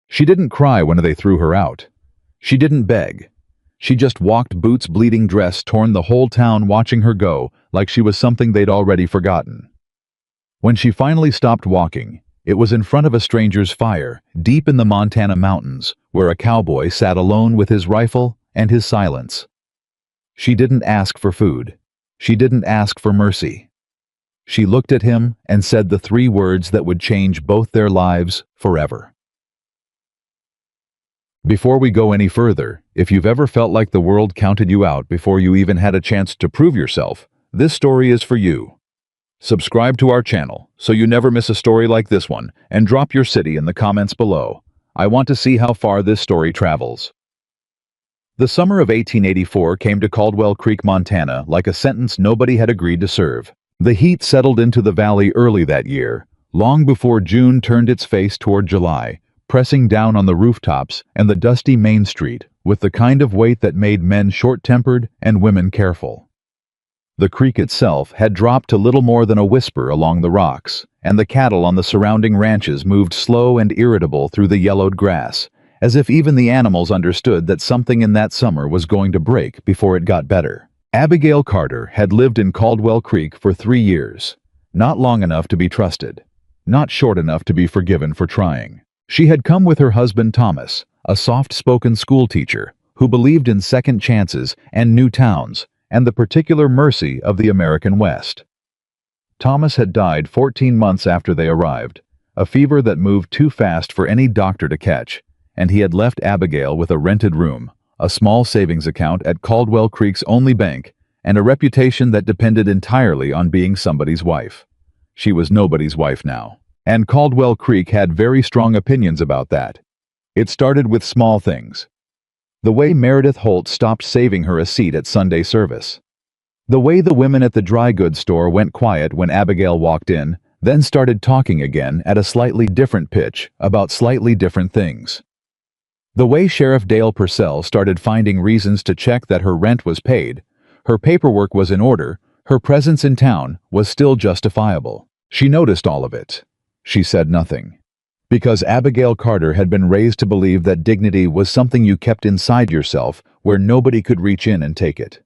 She didn't cry when they threw her out. She didn't beg. She just walked, boots bleeding, dress torn, the whole town watching her go like she was something they'd already forgotten. When she finally stopped walking, it was in front of a stranger's fire, deep in the Montana mountains, where a cowboy sat alone with his rifle and his silence. She didn't ask for food. She didn't ask for mercy. She looked at him and said the three words that would change both their lives forever. Before we go any further, if you've ever felt like the world counted you out before you even had a chance to prove yourself, this story is for you. Subscribe to our channel so you never miss a story like this one, and drop your city in the comments below. I want to see how far this story travels. The summer of 1884 came to Caldwell Creek, Montana, like a sentence nobody had agreed to serve. The heat settled into the valley early that year, long before June turned its face toward July, pressing down on the rooftops and the dusty Main Street with the kind of weight that made men short-tempered and women careful. The creek itself had dropped to little more than a whisper along the rocks, and the cattle on the surrounding ranches moved slow and irritable through the yellowed grass, as if even the animals understood that something in that summer was going to break before it got better. Abigail Carter had lived in Caldwell Creek for 3 years, not long enough to be trusted, not short enough to be forgiven for trying. She had come with her husband Thomas, a soft-spoken schoolteacher who believed in second chances and new towns, and the particular mercy of the American West. Thomas had died 14 months after they arrived, a fever that moved too fast for any doctor to catch, and he had left Abigail with a rented room, a small savings account at Caldwell Creek's only bank, and a reputation that depended entirely on being somebody's wife. She was nobody's wife now, and Caldwell Creek had very strong opinions about that. It started with small things. The way Meredith Holt stopped saving her a seat at Sunday service. The way the women at the dry goods store went quiet when Abigail walked in, then started talking again at a slightly different pitch about slightly different things. The way Sheriff Dale Purcell started finding reasons to check that her rent was paid, her paperwork was in order, her presence in town was still justifiable. She noticed all of it. She said nothing. Because Abigail Carter had been raised to believe that dignity was something you kept inside yourself where nobody could reach in and take it.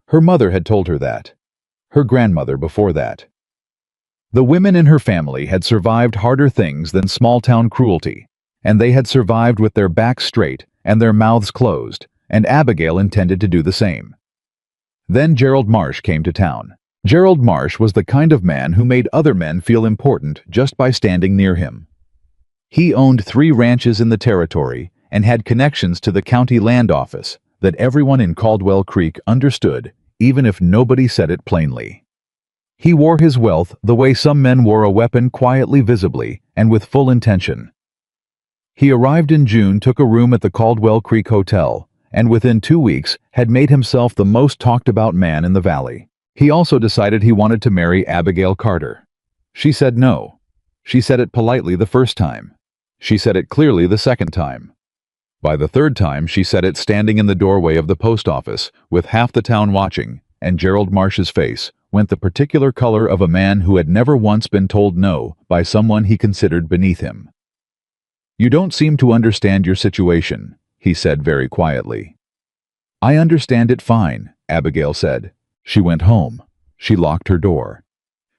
Her mother had told her that. Her grandmother before that. The women in her family had survived harder things than small-town cruelty, and they had survived with their backs straight and their mouths closed, and Abigail intended to do the same. Then Gerald Marsh came to town. Gerald Marsh was the kind of man who made other men feel important just by standing near him. He owned 3 ranches in the territory and had connections to the county land office that everyone in Caldwell Creek understood, even if nobody said it plainly. He wore his wealth the way some men wore a weapon, quietly, visibly, and with full intention. He arrived in June, took a room at the Caldwell Creek Hotel, and within 2 weeks had made himself the most talked-about man in the valley. He also decided he wanted to marry Abigail Carter. She said no. She said it politely the first time. She said it clearly the second time. By the third time, she said it standing in the doorway of the post office, with half the town watching, and Gerald Marsh's face went the particular color of a man who had never once been told no by someone he considered beneath him. "You don't seem to understand your situation," he said very quietly. "I understand it fine," Abigail said. She went home. She locked her door.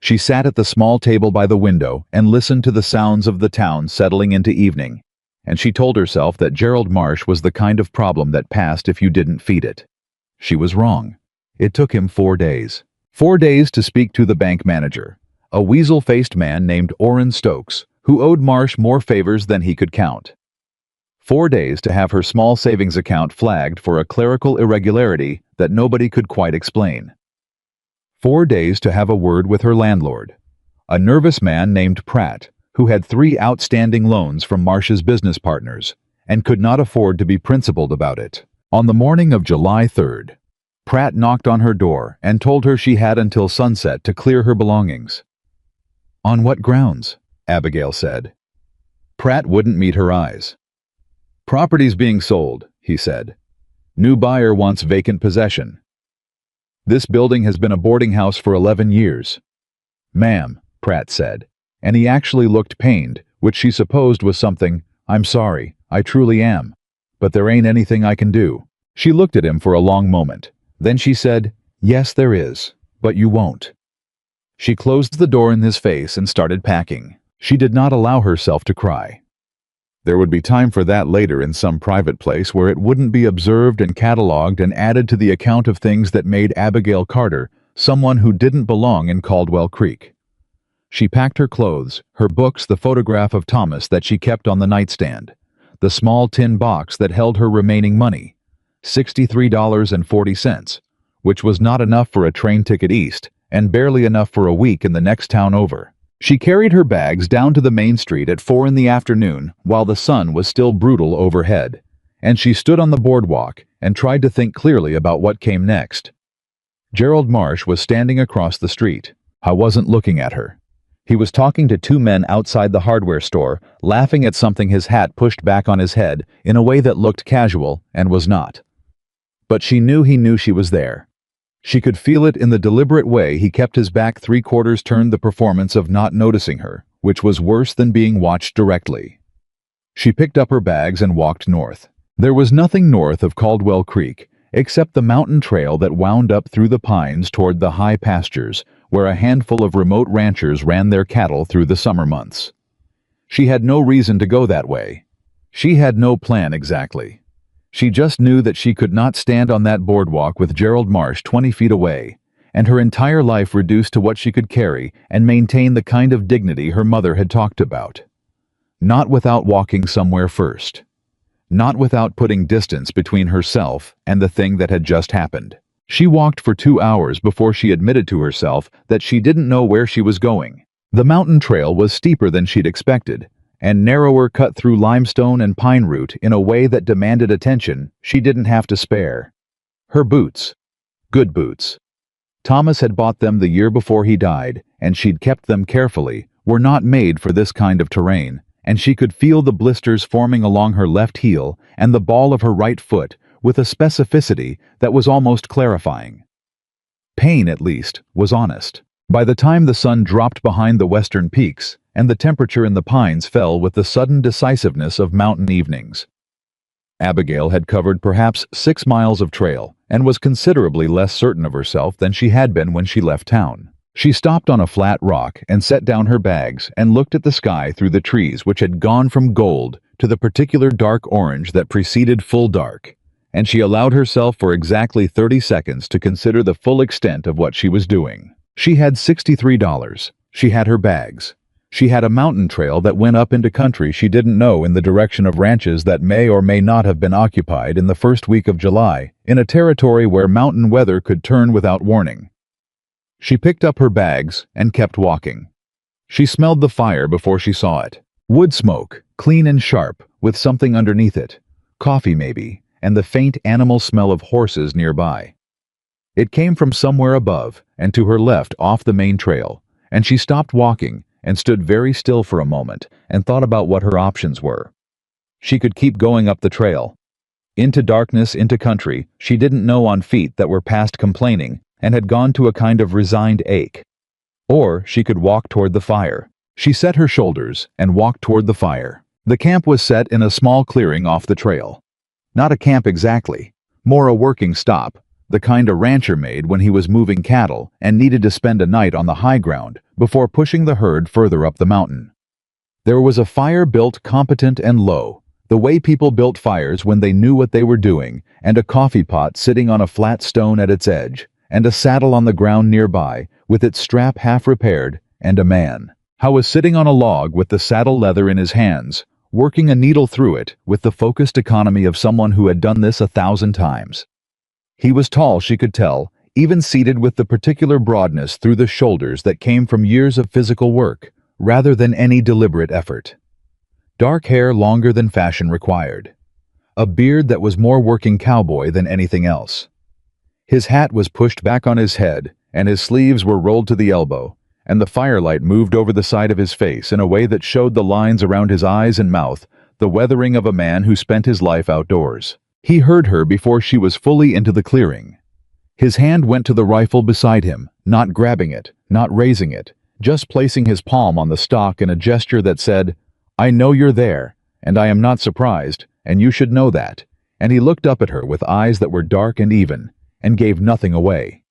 She sat at the small table by the window and listened to the sounds of the town settling into evening, and she told herself that Gerald Marsh was the kind of problem that passed if you didn't feed it. She was wrong. It took him 4 days. 4 days to speak to the bank manager, a weasel-faced man named Orrin Stokes, who owed Marsh more favors than he could count. 4 days to have her small savings account flagged for a clerical irregularity that nobody could quite explain. 4 days to have a word with her landlord, a nervous man named Pratt, who had 3 outstanding loans from Marsh's business partners and could not afford to be principled about it. On the morning of July 3rd, Pratt knocked on her door and told her she had until sunset to clear her belongings. "On what grounds?" Abigail said. Pratt wouldn't meet her eyes. "Property's being sold," he said. "New buyer wants vacant possession. This building has been a boarding house for 11 years. "Ma'am," Pratt said, and he actually looked pained, which she supposed was something I'm sorry, I truly am. But there ain't anything I can do." She looked at him for a long moment. Then she said, "Yes, there is, but you won't." She closed the door in his face and started packing. She did not allow herself to cry. There would be time for that later in some private place where it wouldn't be observed and catalogued and added to the account of things that made Abigail Carter someone who didn't belong in Caldwell Creek. She packed her clothes, her books, the photograph of Thomas that she kept on the nightstand, the small tin box that held her remaining money, $63.40, which was not enough for a train ticket east and barely enough for a week in the next town over. She carried her bags down to the main street at 4 in the afternoon while the sun was still brutal overhead, and she stood on the boardwalk and tried to think clearly about what came next. Gerald Marsh was standing across the street. I wasn't looking at her. He was talking to two men outside the hardware store, laughing at something his hat pushed back on his head in a way that looked casual and was not. But she knew he knew she was there. She could feel it in the deliberate way he kept his back 3/4 turned, the performance of not noticing her, which was worse than being watched directly. She picked up her bags and walked north. There was nothing north of Caldwell Creek, except the mountain trail that wound up through the pines toward the high pastures, where a handful of remote ranchers ran their cattle through the summer months. She had no reason to go that way. She had no plan exactly. She just knew that she could not stand on that boardwalk with Gerald Marsh 20 feet away, and her entire life reduced to what she could carry and maintain the kind of dignity her mother had talked about. Not without walking somewhere first. Not without putting distance between herself and the thing that had just happened. She walked for 2 hours before she admitted to herself that she didn't know where she was going. The mountain trail was steeper than she'd expected, and narrower, cut through limestone and pine root in a way that demanded attention she didn't have to spare. Her boots. Good boots. Thomas had bought them the year before he died, and she'd kept them carefully, were not made for this kind of terrain, and she could feel the blisters forming along her left heel and the ball of her right foot with a specificity that was almost clarifying. Pain, at least, was honest. By the time the sun dropped behind the western peaks, and the temperature in the pines fell with the sudden decisiveness of mountain evenings, Abigail had covered perhaps 6 miles of trail and was considerably less certain of herself than she had been when she left town. She stopped on a flat rock and set down her bags and looked at the sky through the trees, which had gone from gold to the particular dark orange that preceded full dark, and she allowed herself for exactly 30 seconds to consider the full extent of what she was doing. She had $63. She had her bags. She had a mountain trail that went up into country she didn't know in the direction of ranches that may or may not have been occupied in the first week of July, in a territory where mountain weather could turn without warning. She picked up her bags and kept walking. She smelled the fire before she saw it. Wood smoke, clean and sharp, with something underneath it. Coffee maybe, and the faint animal smell of horses nearby. It came from somewhere above and to her left off the main trail, and she stopped walking and stood very still for a moment and thought about what her options were. She could keep going up the trail. Into darkness, into country she didn't know, on feet that were past complaining and had gone to a kind of resigned ache. Or she could walk toward the fire. She set her shoulders and walked toward the fire. The camp was set in a small clearing off the trail. Not a camp exactly, more a working stop, the kind a rancher made when he was moving cattle and needed to spend a night on the high ground before pushing the herd further up the mountain. There was a fire built competent and low, the way people built fires when they knew what they were doing, and a coffee pot sitting on a flat stone at its edge, and a saddle on the ground nearby with its strap half repaired, and a man. Howe was sitting on a log with the saddle leather in his hands, working a needle through it with the focused economy of someone who had done this 1,000 times. He was tall, she could tell, even seated with the particular broadness through the shoulders that came from years of physical work, rather than any deliberate effort. Dark hair longer than fashion required. A beard that was more working cowboy than anything else. His hat was pushed back on his head, and his sleeves were rolled to the elbow, and the firelight moved over the side of his face in a way that showed the lines around his eyes and mouth, the weathering of a man who spent his life outdoors. He heard her before she was fully into the clearing. His hand went to the rifle beside him, not grabbing it, not raising it, just placing his palm on the stock in a gesture that said, "I know you're there, And I am not surprised, and you should know that. And he looked up at her with eyes that were dark and even, and gave nothing away.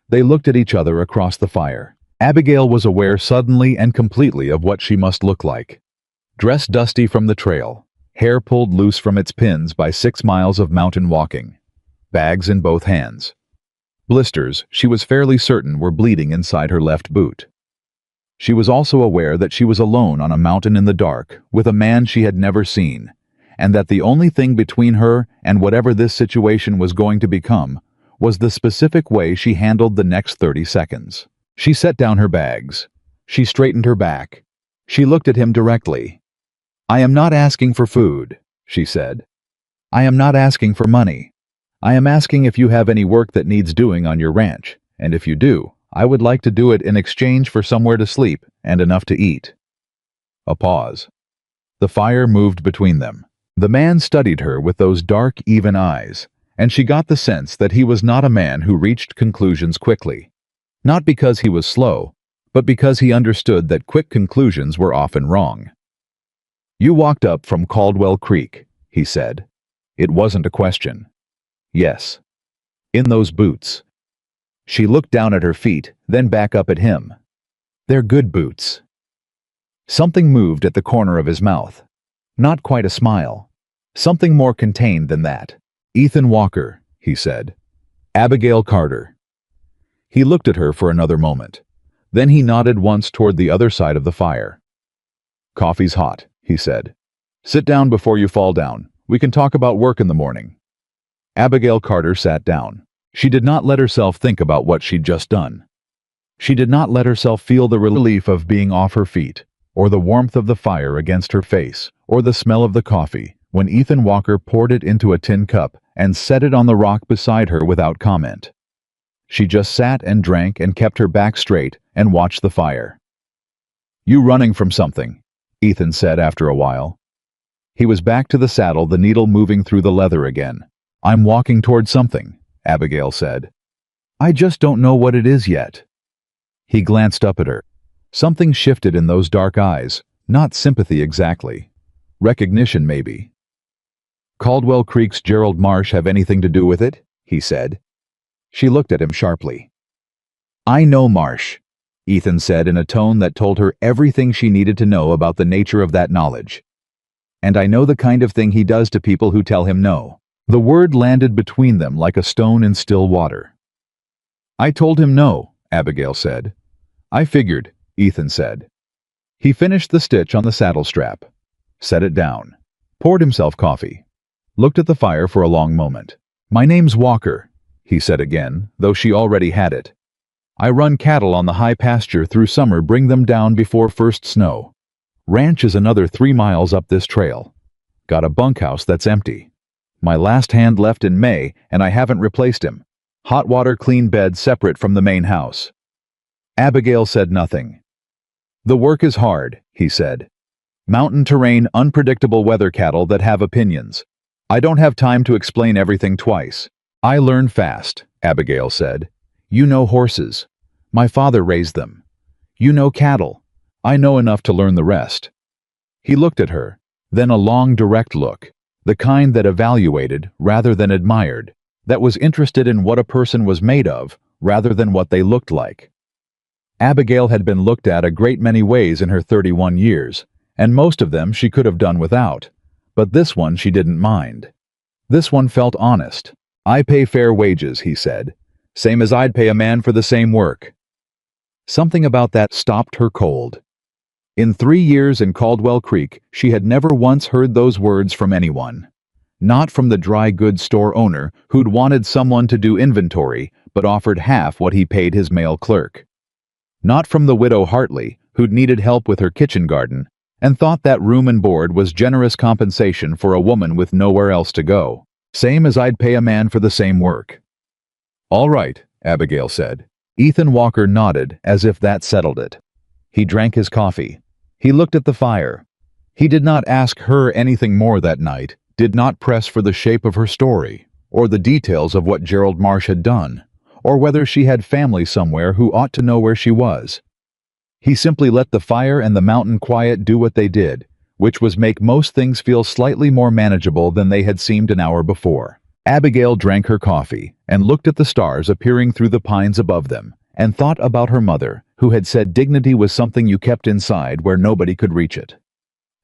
They looked at each other across the fire. Abigail was aware suddenly and completely of what she must look like. Dressed dusty from the trail, hair pulled loose from its pins by 6 miles of mountain walking, bags in both hands. Blisters, she was fairly certain, were bleeding inside her left boot. She was also aware that she was alone on a mountain in the dark, with a man she had never seen, and that the only thing between her and whatever this situation was going to become was the specific way she handled the next 30 seconds. She set down her bags. She straightened her back. She looked at him directly. "I am not asking for food," she said. "I am not asking for money. I am asking if you have any work that needs doing on your ranch, and if you do, I would like to do it in exchange for somewhere to sleep and enough to eat." A pause. The fire moved between them. The man studied her with those dark, even eyes, and she got the sense that he was not a man who reached conclusions quickly. Not because he was slow, but because he understood that quick conclusions were often wrong. "You walked up from Caldwell Creek," he said. It wasn't a question. "Yes." "In those boots." She looked down at her feet, then back up at him. "They're good boots." Something moved at the corner of his mouth. Not quite a smile. Something more contained than that. "Ethan Walker," he said. "Abigail Carter." He looked at her for another moment. Then he nodded once toward the other side of the fire. "Coffee's hot," he said. "Sit down before you fall down. We can talk about work in the morning." Abigail Carter sat down. She did not let herself think about what she'd just done. She did not let herself feel the relief of being off her feet, or the warmth of the fire against her face, or the smell of the coffee, when Ethan Walker poured it into a tin cup and set it on the rock beside her without comment. She just sat and drank and kept her back straight and watched the fire. "You running from something," Ethan said after a while. He was back to the saddle, the needle moving through the leather again. "I'm walking toward something," Abigail said. "I just don't know what it is yet." He glanced up at her. Something shifted in those dark eyes, not sympathy exactly. Recognition, maybe. "Caldwell Creek's Gerald Marsh have anything to do with it?" he said. She looked at him sharply. "I know Marsh," Ethan said in a tone that told her everything she needed to know about the nature of that knowledge. "And I know the kind of thing he does to people who tell him no." The word landed between them like a stone in still water. "I told him no," Abigail said. "I figured," Ethan said. He finished the stitch on the saddle strap, set it down, poured himself coffee, looked at the fire for a long moment. "My name's Walker," he said again, though she already had it. "I run cattle on the high pasture through summer, bring them down before first snow. Ranch is another 3 miles up this trail. Got a bunkhouse that's empty. My last hand left in May, and I haven't replaced him. Hot water, clean bed separate from the main house." Abigail said nothing. "The work is hard," he said. "Mountain terrain, unpredictable weather, cattle that have opinions. I don't have time to explain everything twice. I learn fast," Abigail said. "You know horses. My father raised them. You know cattle. I know enough to learn the rest." He looked at her, then a long, direct look. The kind that evaluated rather than admired, that was interested in what a person was made of rather than what they looked like. Abigail had been looked at a great many ways in her 31 years, and most of them she could have done without, but this one she didn't mind. This one felt honest. "I pay fair wages," he said, "same as I'd pay a man for the same work." Something about that stopped her cold. In 3 years in Caldwell Creek, she had never once heard those words from anyone. Not from the dry goods store owner who'd wanted someone to do inventory but offered half what he paid his male clerk. Not from the widow Hartley who'd needed help with her kitchen garden and thought that room and board was generous compensation for a woman with nowhere else to go. "Same as I'd pay a man for the same work." "All right," Abigail said. Ethan Walker nodded as if that settled it. He drank his coffee. He looked at the fire. He did not ask her anything more that night, did not press for the shape of her story, or the details of what Gerald Marsh had done, or whether she had family somewhere who ought to know where she was. He simply let the fire and the mountain quiet do what they did, which was make most things feel slightly more manageable than they had seemed an hour before. Abigail drank her coffee and looked at the stars appearing through the pines above them, and thought about her mother, who had said dignity was something you kept inside where nobody could reach it.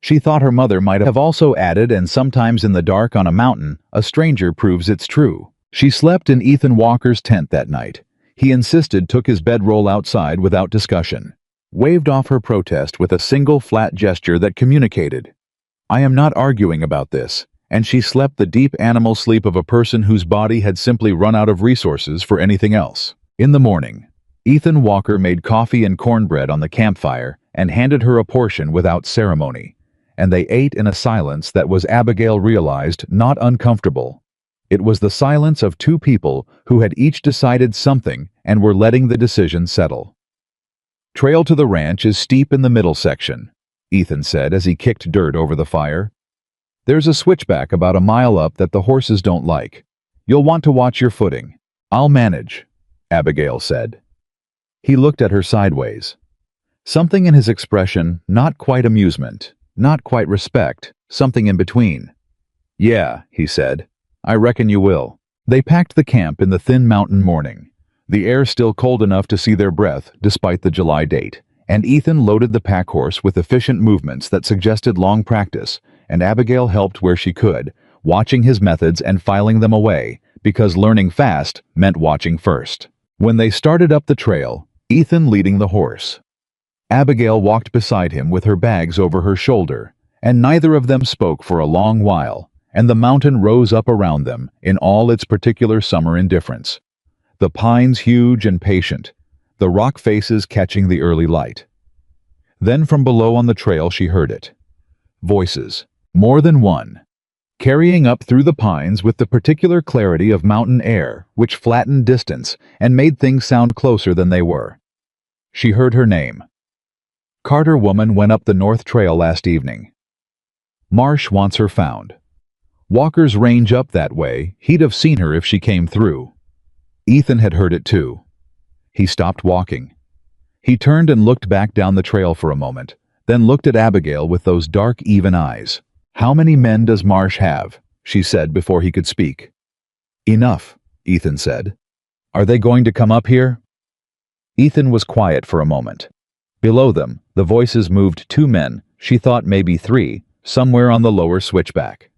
She thought her mother might have also added, and sometimes in the dark on a mountain, a stranger proves it's true. She slept in Ethan Walker's tent that night. He insisted, took his bedroll outside without discussion, waved off her protest with a single flat gesture that communicated, "I am not arguing about this," and she slept the deep animal sleep of a person whose body had simply run out of resources for anything else. In the morning, Ethan Walker made coffee and cornbread on the campfire and handed her a portion without ceremony, and they ate in a silence that was, Abigail realized, not uncomfortable. It was the silence of two people who had each decided something and were letting the decision settle. "Trail to the ranch is steep in the middle section," Ethan said as he kicked dirt over the fire. "There's a switchback about a mile up that the horses don't like. You'll want to watch your footing." "I'll manage," Abigail said. He looked at her sideways. Something in his expression, not quite amusement, not quite respect, something in between. "Yeah," he said. "I reckon you will." They packed the camp in the thin mountain morning, the air still cold enough to see their breath despite the July date, and Ethan loaded the pack horse with efficient movements that suggested long practice, and Abigail helped where she could, watching his methods and filing them away, because learning fast meant watching first. When they started up the trail, Ethan leading the horse, Abigail walked beside him with her bags over her shoulder, and neither of them spoke for a long while, and the mountain rose up around them in all its particular summer indifference. The pines huge and patient, the rock faces catching the early light. Then from below on the trail she heard it. Voices, more than one, carrying up through the pines with the particular clarity of mountain air which flattened distance and made things sound closer than they were. She heard her name. "Carter woman went up the north trail last evening. Marsh wants her found. Walker's range up that way, he'd have seen her if she came through." Ethan had heard it too. He stopped walking. He turned and looked back down the trail for a moment, then looked at Abigail with those dark, even eyes. "How many men does Marsh have?" she said before he could speak. "Enough," Ethan said. "Are they going to come up here?" Ethan was quiet for a moment. Below them, the voices moved two men, she thought maybe three, somewhere on the lower switchback.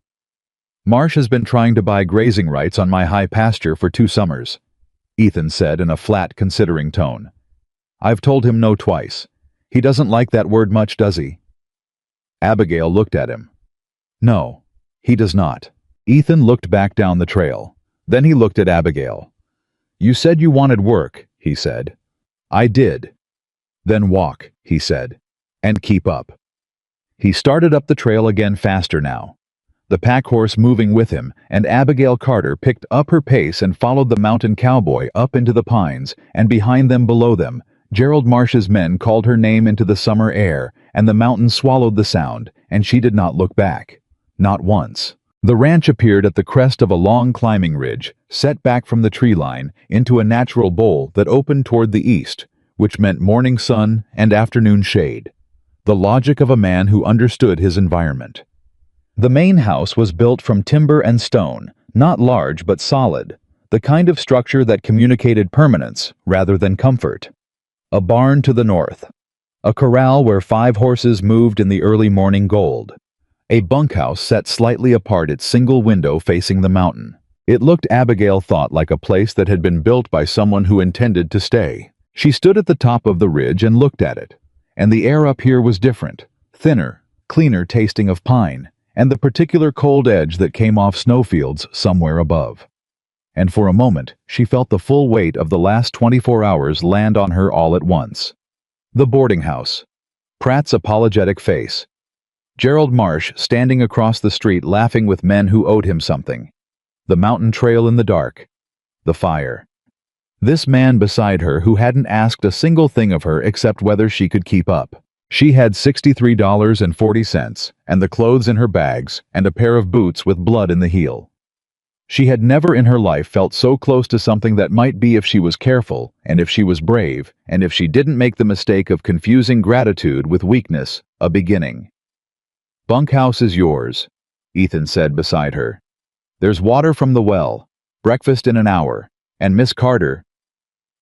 "Marsh has been trying to buy grazing rights on my high pasture for 2 summers, Ethan said in a flat, considering tone. "I've told him no twice. He doesn't like that word much, does he?" Abigail looked at him. "No, he does not." Ethan looked back down the trail. Then he looked at Abigail. "You said you wanted work," he said. "I did." "Then walk," he said, "and keep up." He started up the trail again faster now, the pack horse moving with him, and Abigail Carter picked up her pace and followed the mountain cowboy up into the pines, and behind them, below them, Gerald Marsh's men called her name into the summer air, and the mountain swallowed the sound, and she did not look back. Not once. The ranch appeared at the crest of a long climbing ridge, set back from the tree line into a natural bowl that opened toward the east, which meant morning sun and afternoon shade. The logic of a man who understood his environment. The main house was built from timber and stone, not large but solid, the kind of structure that communicated permanence rather than comfort. A barn to the north. A corral where 5 horses moved in the early morning gold. A bunkhouse set slightly apart, its single window facing the mountain. It looked, Abigail thought, like a place that had been built by someone who intended to stay. She stood at the top of the ridge and looked at it, and the air up here was different, thinner, cleaner tasting of pine, and the particular cold edge that came off snowfields somewhere above. And for a moment, she felt the full weight of the last 24 hours land on her all at once. The boarding house. Pratt's apologetic face. Gerald Marsh standing across the street laughing with men who owed him something. The mountain trail in the dark. The fire. This man beside her who hadn't asked a single thing of her except whether she could keep up. She had $63.40, and the clothes in her bags, and a pair of boots with blood in the heel. She had never in her life felt so close to something that might be, if she was careful, and if she was brave, and if she didn't make the mistake of confusing gratitude with weakness, a beginning. "Bunkhouse is yours," Ethan said beside her. "There's water from the well, breakfast in an hour, and Miss Carter—"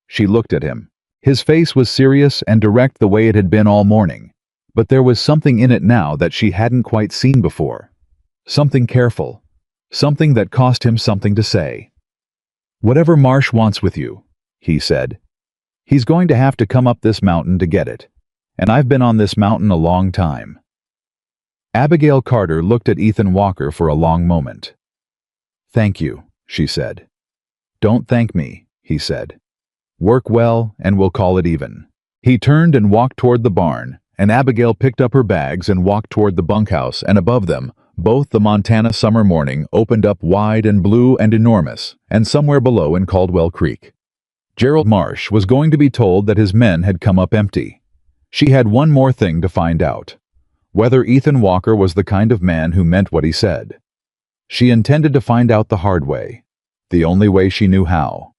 She looked at him. His face was serious and direct the way it had been all morning, but there was something in it now that she hadn't quite seen before. Something careful. Something that cost him something to say. "Whatever Marsh wants with you," he said. "He's going to have to come up this mountain to get it. And I've been on this mountain a long time." Abigail Carter looked at Ethan Walker for a long moment. "Thank you," she said. "Don't thank me," he said. "Work well, and we'll call it even." He turned and walked toward the barn, and Abigail picked up her bags and walked toward the bunkhouse, and above them, both the Montana summer morning opened up wide and blue and enormous, and somewhere below in Caldwell Creek. Gerald Marsh was going to be told that his men had come up empty. She had one more thing to find out: whether Ethan Walker was the kind of man who meant what he said. She intended to find out the hard way, the only way she knew how: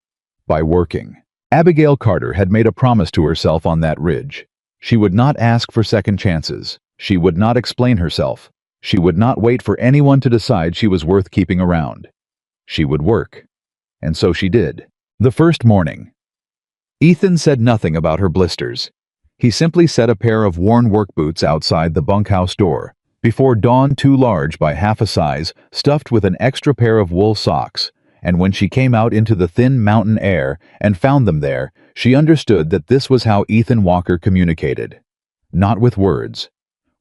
by working. Abigail Carter had made a promise to herself on that ridge. She would not ask for second chances. She would not explain herself. She would not wait for anyone to decide she was worth keeping around. She would work. And so she did. The first morning. Ethan said nothing about her blisters. He simply set a pair of worn work boots outside the bunkhouse door, before dawn too large by half a size, stuffed with an extra pair of wool socks, and when she came out into the thin mountain air and found them there, she understood that this was how Ethan Walker communicated. Not with words.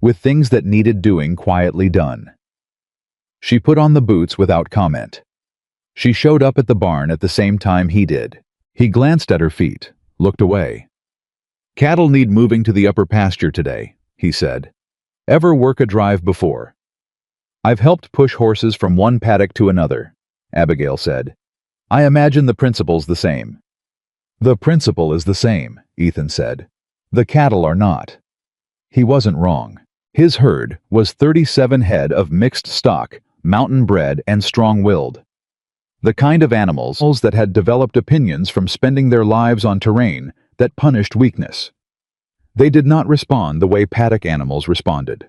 With things that needed doing quietly done. She put on the boots without comment. She showed up at the barn at the same time he did. He glanced at her feet, looked away. "Cattle need moving to the upper pasture today," he said. "Ever work a drive before?" "I've helped push horses from one paddock to another," Abigail said. "I imagine the principle's the same." "The principle is the same," Ethan said. "The cattle are not." He wasn't wrong. His herd was 37 head of mixed stock, mountain-bred and strong-willed. The kind of animals that had developed opinions from spending their lives on terrain that punished weakness. They did not respond the way paddock animals responded.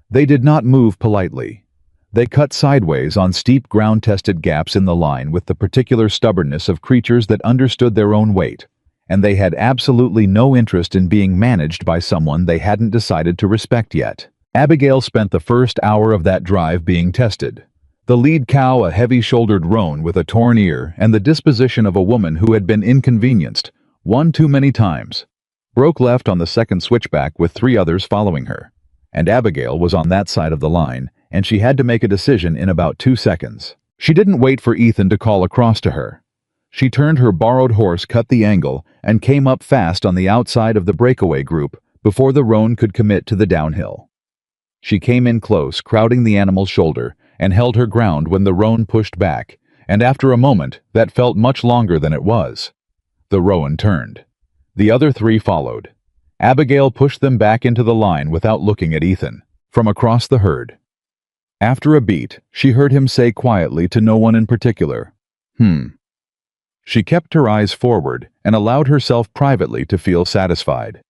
They did not move politely. They cut sideways on steep ground-tested gaps in the line with the particular stubbornness of creatures that understood their own weight, and they had absolutely no interest in being managed by someone they hadn't decided to respect yet. Abigail spent the first hour of that drive being tested. The lead cow, a heavy-shouldered roan with a torn ear and the disposition of a woman who had been inconvenienced, one too many times, broke left on the second switchback with 3 others following her. And Abigail was on that side of the line, and she had to make a decision in about 2 seconds. She didn't wait for Ethan to call across to her. She turned her borrowed horse, cut the angle, and came up fast on the outside of the breakaway group before the roan could commit to the downhill. She came in close, crowding the animal's shoulder, and held her ground when the roan pushed back, and after a moment that felt much longer than it was. The roan turned. The other 3 followed. Abigail pushed them back into the line without looking at Ethan, from across the herd. After a beat, she heard him say quietly to no one in particular, She kept her eyes forward and allowed herself privately to feel satisfied.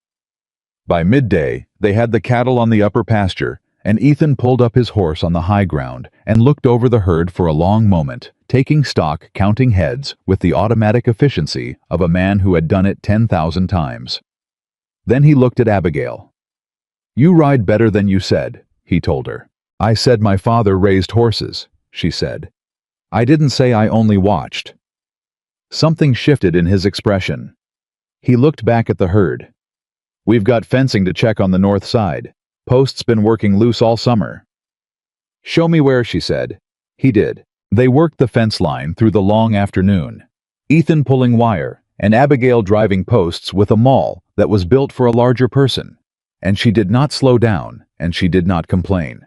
By midday, they had the cattle on the upper pasture, and Ethan pulled up his horse on the high ground and looked over the herd for a long moment, taking stock, counting heads, with the automatic efficiency of a man who had done it 10,000 times. Then he looked at Abigail. "You ride better than you said," he told her. "I said my father raised horses," she said. "I didn't say I only watched." Something shifted in his expression. He looked back at the herd. "We've got fencing to check on the north side. Post's been working loose all summer." "Show me where," she said. He did. They worked the fence line through the long afternoon. Ethan pulling wire, and Abigail driving posts with a maul that was built for a larger person. And she did not slow down, and she did not complain.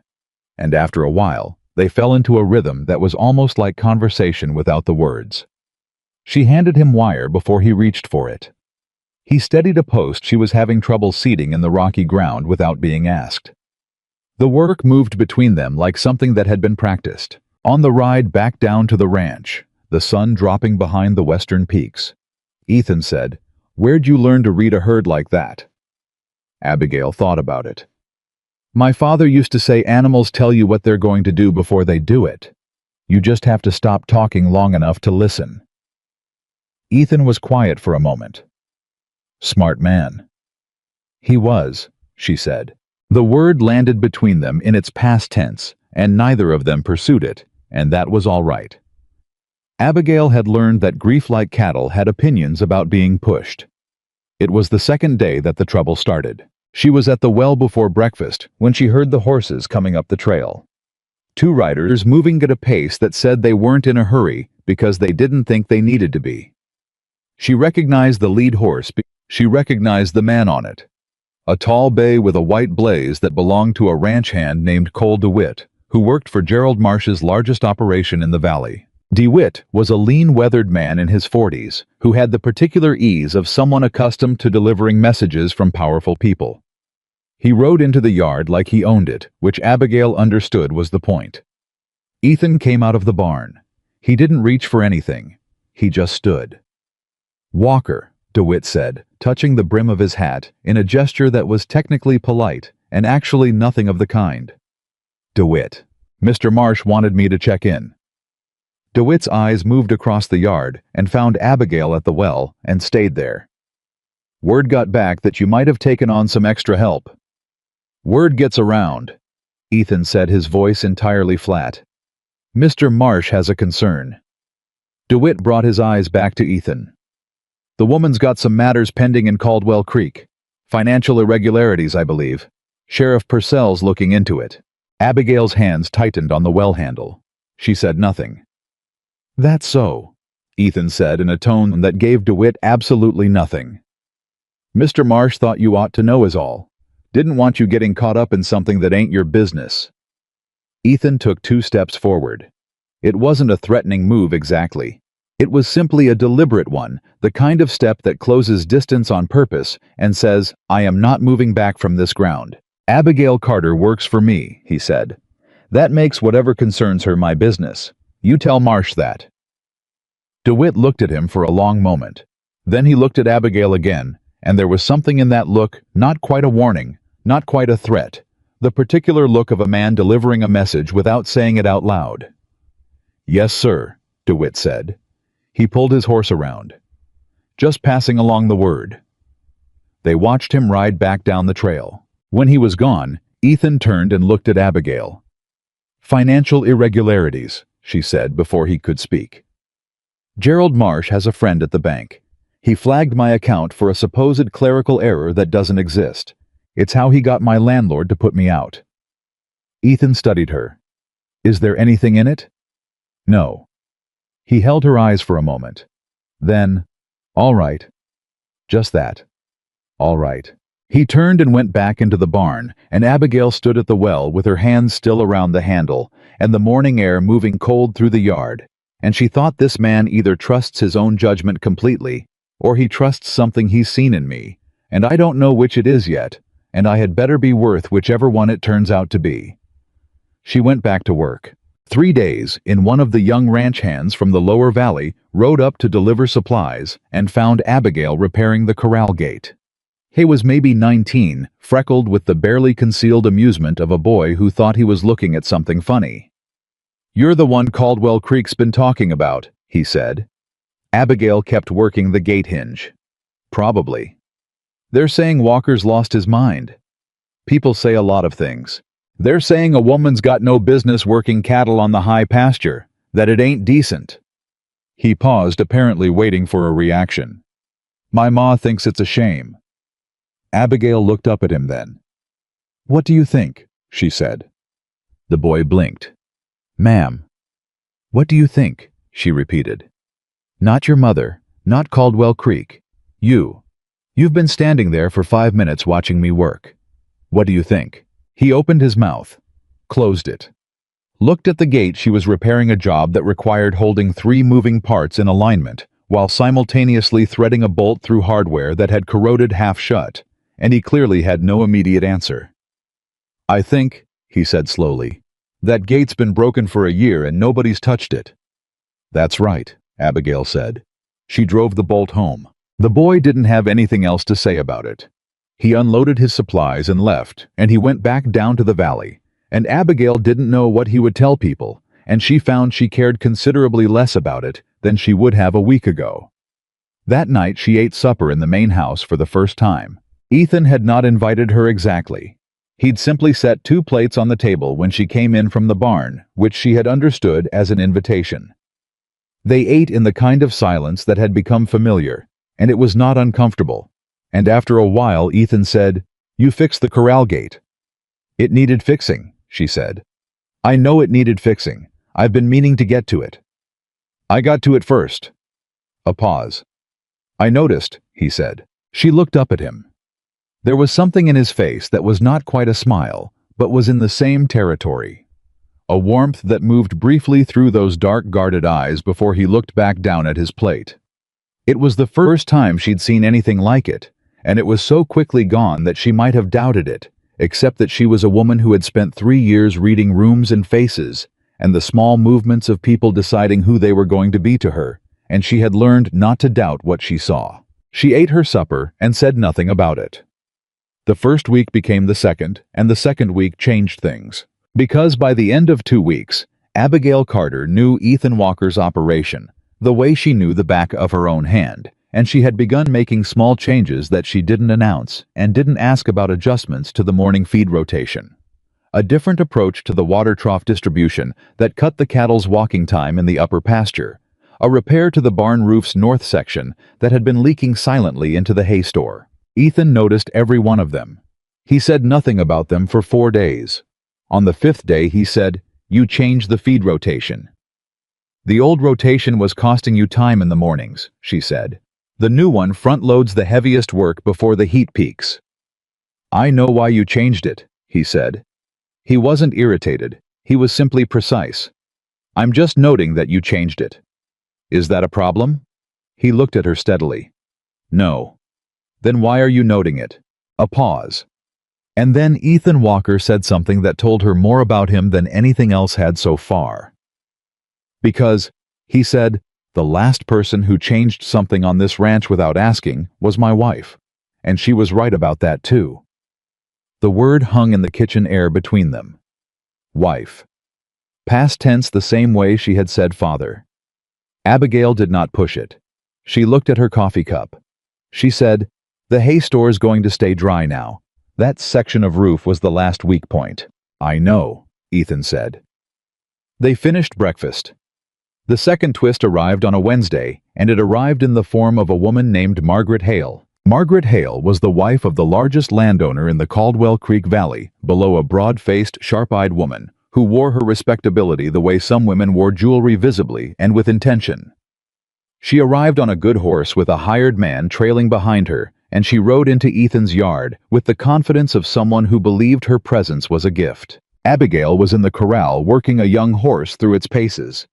And after a while, they fell into a rhythm that was almost like conversation without the words. She handed him wire before he reached for it. He steadied a post she was having trouble seating in the rocky ground without being asked. The work moved between them like something that had been practiced. On the ride back down to the ranch, the sun dropping behind the western peaks, Ethan said, "Where'd you learn to read a herd like that?" Abigail thought about it. My father used to say animals tell you what they're going to do before they do it. You just have to stop talking long enough to listen. Ethan was quiet for a moment. Smart man. He was, she said. The word landed between them in its past tense, and neither of them pursued it, and that was all right. Abigail had learned that grief like cattle had opinions about being pushed. It was the second day that the trouble started. She was at the well before breakfast when she heard the horses coming up the trail. Two riders moving at a pace that said they weren't in a hurry because they didn't think they needed to be. She recognized the lead horse. She recognized the man on it. A tall bay with a white blaze that belonged to a ranch hand named Cole DeWitt, who worked for Gerald Marsh's largest operation in the valley. DeWitt was a lean, weathered man in his 40s who had the particular ease of someone accustomed to delivering messages from powerful people. He rode into the yard like he owned it, which Abigail understood was the point. Ethan came out of the barn. He didn't reach for anything. He just stood. "Walker," DeWitt said, touching the brim of his hat in a gesture that was technically polite and actually nothing of the kind. "DeWitt. Mr. Marsh wanted me to check in." DeWitt's eyes moved across the yard and found Abigail at the well and stayed there. "Word got back that you might have taken on some extra help." "Word gets around," Ethan said, his voice entirely flat. "Mr. Marsh has a concern." DeWitt brought his eyes back to Ethan. "The woman's got some matters pending in Caldwell Creek. Financial irregularities, I believe. Sheriff Purcell's looking into it." Abigail's hands tightened on the well handle. She said nothing. "That's so," Ethan said in a tone that gave DeWitt absolutely nothing. "Mr. Marsh thought you ought to know is all. Didn't want you getting caught up in something that ain't your business." Ethan took 2 steps forward. It wasn't a threatening move exactly. It was simply a deliberate one, the kind of step that closes distance on purpose and says, "I am not moving back from this ground." "Abigail Carter works for me," he said. "That makes whatever concerns her my business. You tell Marsh that." DeWitt looked at him for a long moment. Then he looked at Abigail again, and there was something in that look, not quite a warning, not quite a threat, the particular look of a man delivering a message without saying it out loud. "Yes, sir," DeWitt said. He pulled his horse around. "Just passing along the word." They watched him ride back down the trail. When he was gone, Ethan turned and looked at Abigail. "Financial irregularities," she said before he could speak. "Gerald Marsh has a friend at the bank. He flagged my account for a supposed clerical error that doesn't exist. It's how he got my landlord to put me out." Ethan studied her. "Is there anything in it?" "No." He held her eyes for a moment. Then, "All right." Just that. "All right." He turned and went back into the barn, and Abigail stood at the well with her hands still around the handle, and the morning air moving cold through the yard, and she thought, this man either trusts his own judgment completely, or he trusts something he's seen in me, and I don't know which it is yet, and I had better be worth whichever one it turns out to be. She went back to work. 3 days, in one of the young ranch hands from the lower valley rode up to deliver supplies and found Abigail repairing the corral gate. He was maybe 19, freckled with the barely concealed amusement of a boy who thought he was looking at something funny. "You're the one Caldwell Creek's been talking about," he said. Abigail kept working the gate hinge. "Probably. They're saying Walker's lost his mind. People say a lot of things. They're saying a woman's got no business working cattle on the high pasture, that it ain't decent." He paused, apparently waiting for a reaction. "My ma thinks it's a shame." Abigail looked up at him then. "What do you think?" she said. The boy blinked. "Ma'am." "What do you think?" she repeated. "Not your mother, not Caldwell Creek. You. You've been standing there for 5 minutes watching me work. What do you think?" He opened his mouth, closed it, looked at the gate. She was repairing a job that required holding 3 moving parts in alignment while simultaneously threading a bolt through hardware that had corroded half shut, and he clearly had no immediate answer. "I think," he said slowly, "that gate's been broken for a year and nobody's touched it." "That's right," Abigail said. She drove the bolt home. The boy didn't have anything else to say about it. He unloaded his supplies and left, and he went back down to the valley. And Abigail didn't know what he would tell people, and she found she cared considerably less about it than she would have a week ago. That night she ate supper in the main house for the first time. Ethan had not invited her exactly. He'd simply set 2 plates on the table when she came in from the barn, which she had understood as an invitation. They ate in the kind of silence that had become familiar, and it was not uncomfortable. And after a while Ethan said, "You fixed the corral gate." "It needed fixing," she said. "I know it needed fixing. I've been meaning to get to it." "I got to it first." A pause. "I noticed," he said. She looked up at him. There was something in his face that was not quite a smile, but was in the same territory. A warmth that moved briefly through those dark guarded eyes before he looked back down at his plate. It was the first time she'd seen anything like it, and it was so quickly gone that she might have doubted it, except that she was a woman who had spent 3 years reading rooms and faces, and the small movements of people deciding who they were going to be to her, and she had learned not to doubt what she saw. She ate her supper and said nothing about it. The first week became the second, and the second week changed things. Because by the end of 2 weeks, Abigail Carter knew Ethan Walker's operation, the way she knew the back of her own hand, and she had begun making small changes that she didn't announce and didn't ask about adjustments to the morning feed rotation. A different approach to the water trough distribution that cut the cattle's walking time in the upper pasture. A repair to the barn roof's north section that had been leaking silently into the hay store. Ethan noticed every one of them. He said nothing about them for 4 days. On the 5th day he said, "You changed the feed rotation." "The old rotation was costing you time in the mornings," she said. "The new one front-loads the heaviest work before the heat peaks." "I know why you changed it," he said. He wasn't irritated. He was simply precise. "I'm just noting that you changed it." "Is that a problem?" He looked at her steadily. "No." "Then why are you noting it?" A pause. And then Ethan Walker said something that told her more about him than anything else had so far. "Because," he said, "the last person who changed something on this ranch without asking was my wife. And she was right about that too." The word hung in the kitchen air between them. Wife. Past tense the same way she had said father. Abigail did not push it. She looked at her coffee cup. She said, "The hay store's going to stay dry now. That section of roof was the last weak point." "I know," Ethan said. They finished breakfast. The second twist arrived on a Wednesday, and it arrived in the form of a woman named Margaret Hale. Margaret Hale was the wife of the largest landowner in the Caldwell Creek Valley, below a broad-faced, sharp-eyed woman, who wore her respectability the way some women wore jewelry visibly and with intention. She arrived on a good horse with a hired man trailing behind her, and she rode into Ethan's yard with the confidence of someone who believed her presence was a gift. Abigail was in the corral working a young horse through its paces.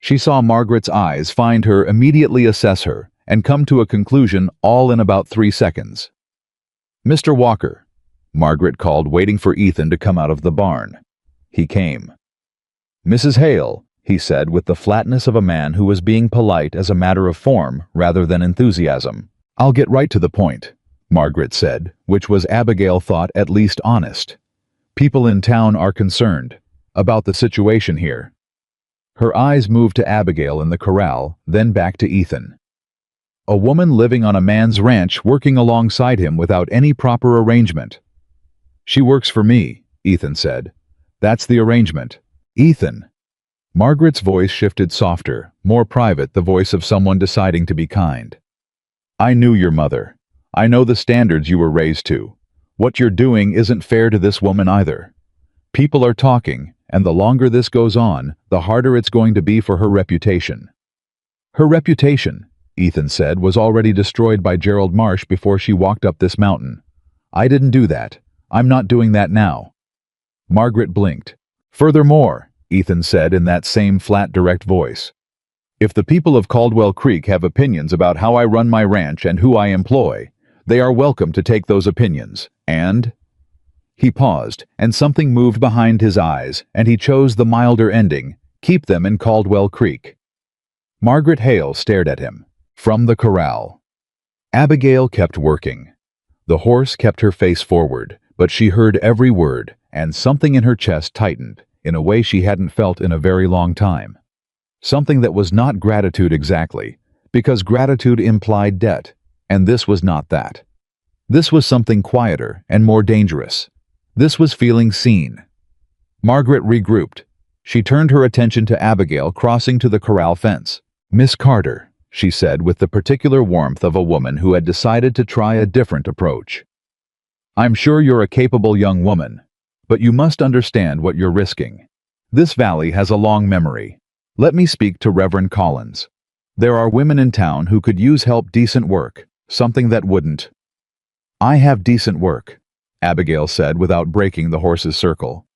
She saw Margaret's eyes find her, immediately assess her, and come to a conclusion all in about 3 seconds. "Mr. Walker," Margaret called, waiting for Ethan to come out of the barn. He came. "Mrs. Hale," he said with the flatness of a man who was being polite as a matter of form rather than enthusiasm. "I'll get right to the point," Margaret said, which was, Abigail thought, at least honest. "People in town are concerned about the situation here." Her eyes moved to Abigail in the corral, then back to Ethan. "A woman living on a man's ranch working alongside him without any proper arrangement." "She works for me," Ethan said. "That's the arrangement." "Ethan." Margaret's voice shifted softer, more private, the voice of someone deciding to be kind. "I knew your mother. I know the standards you were raised to. What you're doing isn't fair to this woman either. People are talking, and the longer this goes on, the harder it's going to be for her reputation." "Her reputation," Ethan said, "was already destroyed by Gerald Marsh before she walked up this mountain. I didn't do that. I'm not doing that now." Margaret blinked. "Furthermore," Ethan said in that same flat, direct voice, "if the people of Caldwell Creek have opinions about how I run my ranch and who I employ, they are welcome to take those opinions, and—" He paused, and something moved behind his eyes, and he chose the milder ending, "keep them in Caldwell Creek." Margaret Hale stared at him. From the corral. Abigail kept working. The horse kept her face forward, but she heard every word, and something in her chest tightened, in a way she hadn't felt in a very long time. Something that was not gratitude exactly, because gratitude implied debt, and this was not that. This was something quieter and more dangerous. This was feeling seen. Margaret regrouped. She turned her attention to Abigail crossing to the corral fence. "Miss Carter," she said with the particular warmth of a woman who had decided to try a different approach. "I'm sure you're a capable young woman, but you must understand what you're risking. This valley has a long memory. Let me speak to Reverend Collins. There are women in town who could use help, decent work, something that wouldn't." "I have decent work," Abigail said without breaking the horse's circle.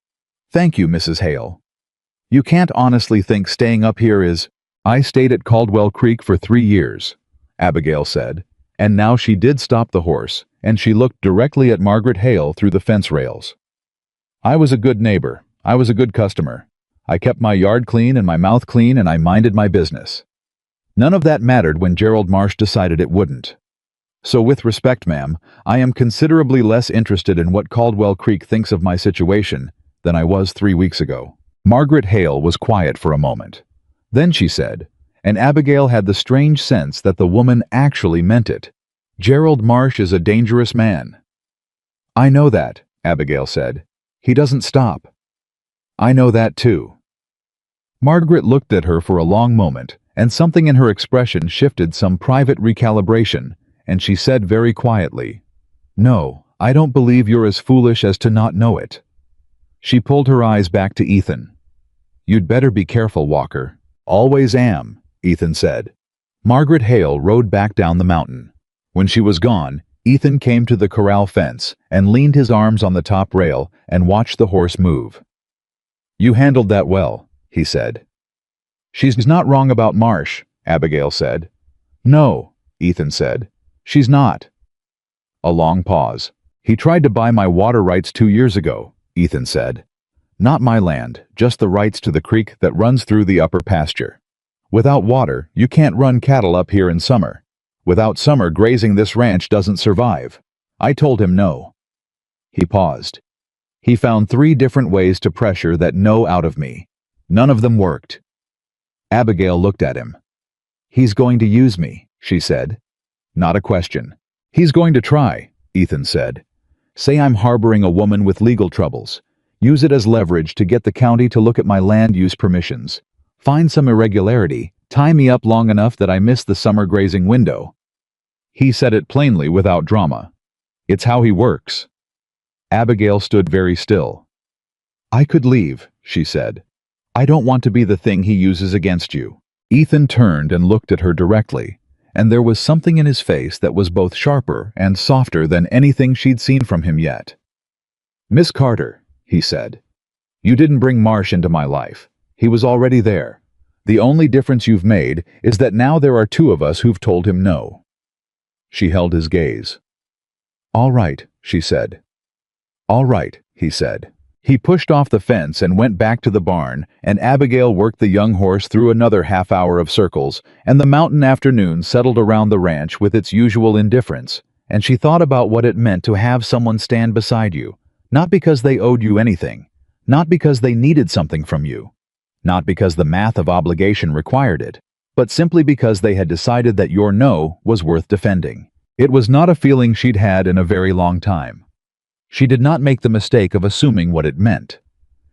"Thank you, Mrs. Hale. You can't honestly think staying up here is—" "I stayed at Caldwell Creek for 3 years," Abigail said, and now she did stop the horse, and she looked directly at Margaret Hale through the fence rails. "I was a good neighbor. I was a good customer. I kept my yard clean and my mouth clean, and I minded my business. None of that mattered when Gerald Marsh decided it wouldn't. So with respect, ma'am, I am considerably less interested in what Caldwell Creek thinks of my situation than I was 3 weeks ago." Margaret Hale was quiet for a moment. Then she said, and Abigail had the strange sense that the woman actually meant it, "Gerald Marsh is a dangerous man." "I know that," Abigail said. "He doesn't stop." "I know that too." Margaret looked at her for a long moment, and something in her expression shifted some private recalibration, and she said very quietly, "No, I don't believe you're as foolish as to not know it." She pulled her eyes back to Ethan. "You'd better be careful, Walker." "Always am," Ethan said. Margaret Hale rode back down the mountain. When she was gone, Ethan came to the corral fence and leaned his arms on the top rail and watched the horse move. "You handled that well," he said. "She's not wrong about Marsh," Abigail said. "No," Ethan said. "She's not." A long pause. "He tried to buy my water rights 2 years ago," Ethan said. "Not my land, just the rights to the creek that runs through the upper pasture. Without water, you can't run cattle up here in summer. Without summer grazing, this ranch doesn't survive. I told him no." He paused. He found 3 different ways to pressure that no out of me. None of them worked. Abigail looked at him. "He's going to use me," she said. Not a question. "He's going to try," Ethan said. "Say I'm harboring a woman with legal troubles. Use it as leverage to get the county to look at my land use permissions. Find some irregularity, tie me up long enough that I miss the summer grazing window." He said it plainly without drama. "It's how he works." Abigail stood very still. "I could leave," she said. "I don't want to be the thing he uses against you." Ethan turned and looked at her directly, and there was something in his face that was both sharper and softer than anything she'd seen from him yet. "Miss Carter," he said, "you didn't bring Marsh into my life. He was already there. The only difference you've made is that now there are 2 of us who've told him no." She held his gaze. "All right," she said. "All right," he said. He pushed off the fence and went back to the barn, and Abigail worked the young horse through another half-hour of circles, and the mountain afternoon settled around the ranch with its usual indifference, and she thought about what it meant to have someone stand beside you, not because they owed you anything, not because they needed something from you, not because the math of obligation required it, but simply because they had decided that your no was worth defending. It was not a feeling she'd had in a very long time. She did not make the mistake of assuming what it meant.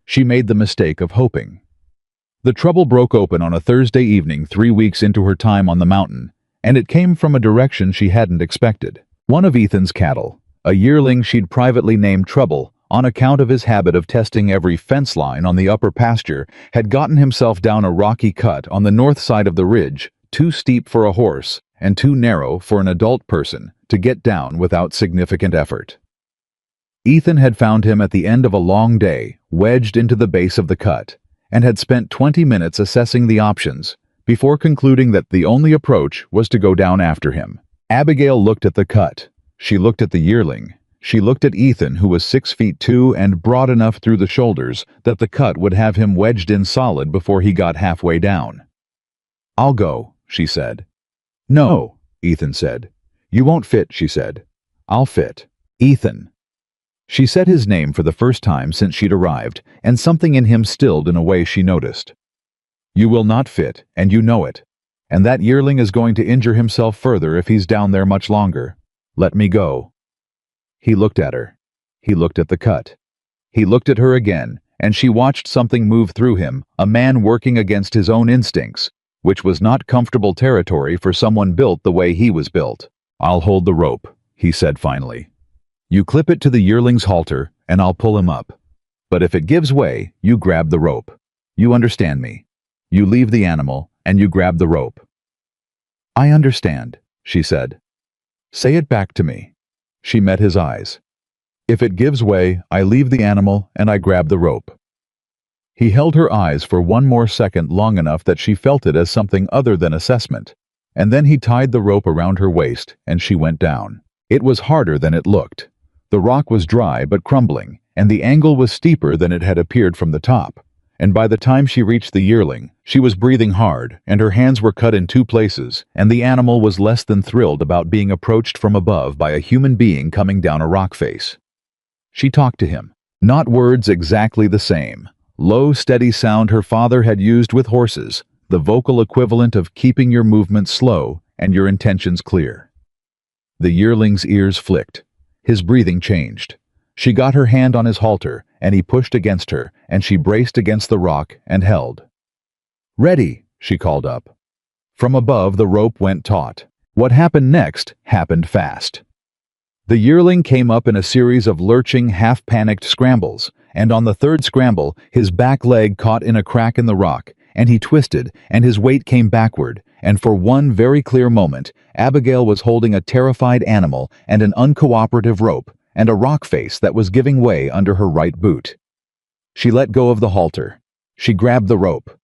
She made the mistake of hoping. The trouble broke open on a Thursday evening 3 weeks into her time on the mountain, and it came from a direction she hadn't expected. One of Ethan's cattle, a yearling she'd privately named Trouble on account of his habit of testing every fence line on the upper pasture, had gotten himself down a rocky cut on the north side of the ridge, too steep for a horse and too narrow for an adult person to get down without significant effort. Ethan had found him at the end of a long day, wedged into the base of the cut, and had spent 20 minutes assessing the options, before concluding that the only approach was to go down after him. Abigail looked at the cut. She looked at the yearling. She looked at Ethan, who was 6 feet 2 and broad enough through the shoulders that the cut would have him wedged in solid before he got halfway down. "I'll go," she said. "No," Ethan said. "You won't fit," she said. "I'll fit." Ethan. She said his name for the first time since she'd arrived, and something in him stilled in a way she noticed. You will not fit, and you know it. And that yearling is going to injure himself further if he's down there much longer. Let me go. He looked at her. He looked at the cut. He looked at her again, and she watched something move through him, a man working against his own instincts, which was not comfortable territory for someone built the way he was built. I'll hold the rope, he said finally. You clip it to the yearling's halter, and I'll pull him up. But if it gives way, you grab the rope. You understand me. You leave the animal, and you grab the rope. I understand, she said. Say it back to me. She met his eyes. If it gives way, I leave the animal, and I grab the rope. He held her eyes for one more second, long enough that she felt it as something other than assessment, and then he tied the rope around her waist, and she went down. It was harder than it looked. The rock was dry but crumbling, and the angle was steeper than it had appeared from the top. And by the time she reached the yearling, she was breathing hard, and her hands were cut in 2 places, and the animal was less than thrilled about being approached from above by a human being coming down a rock face. She talked to him. Not words exactly the same. Low, steady sound her father had used with horses, the vocal equivalent of keeping your movements slow and your intentions clear. The yearling's ears flicked. His breathing changed. She got her hand on his halter, and he pushed against her, and she braced against the rock and held. Ready, she called up. From above, the rope went taut. What happened next happened fast. The yearling came up in a series of lurching, half-panicked scrambles, and on the 3rd scramble, his back leg caught in a crack in the rock, and he twisted, and his weight came backward, and for one very clear moment, Abigail was holding a terrified animal and an uncooperative rope and a rock face that was giving way under her right boot. She let go of the halter. She grabbed the rope.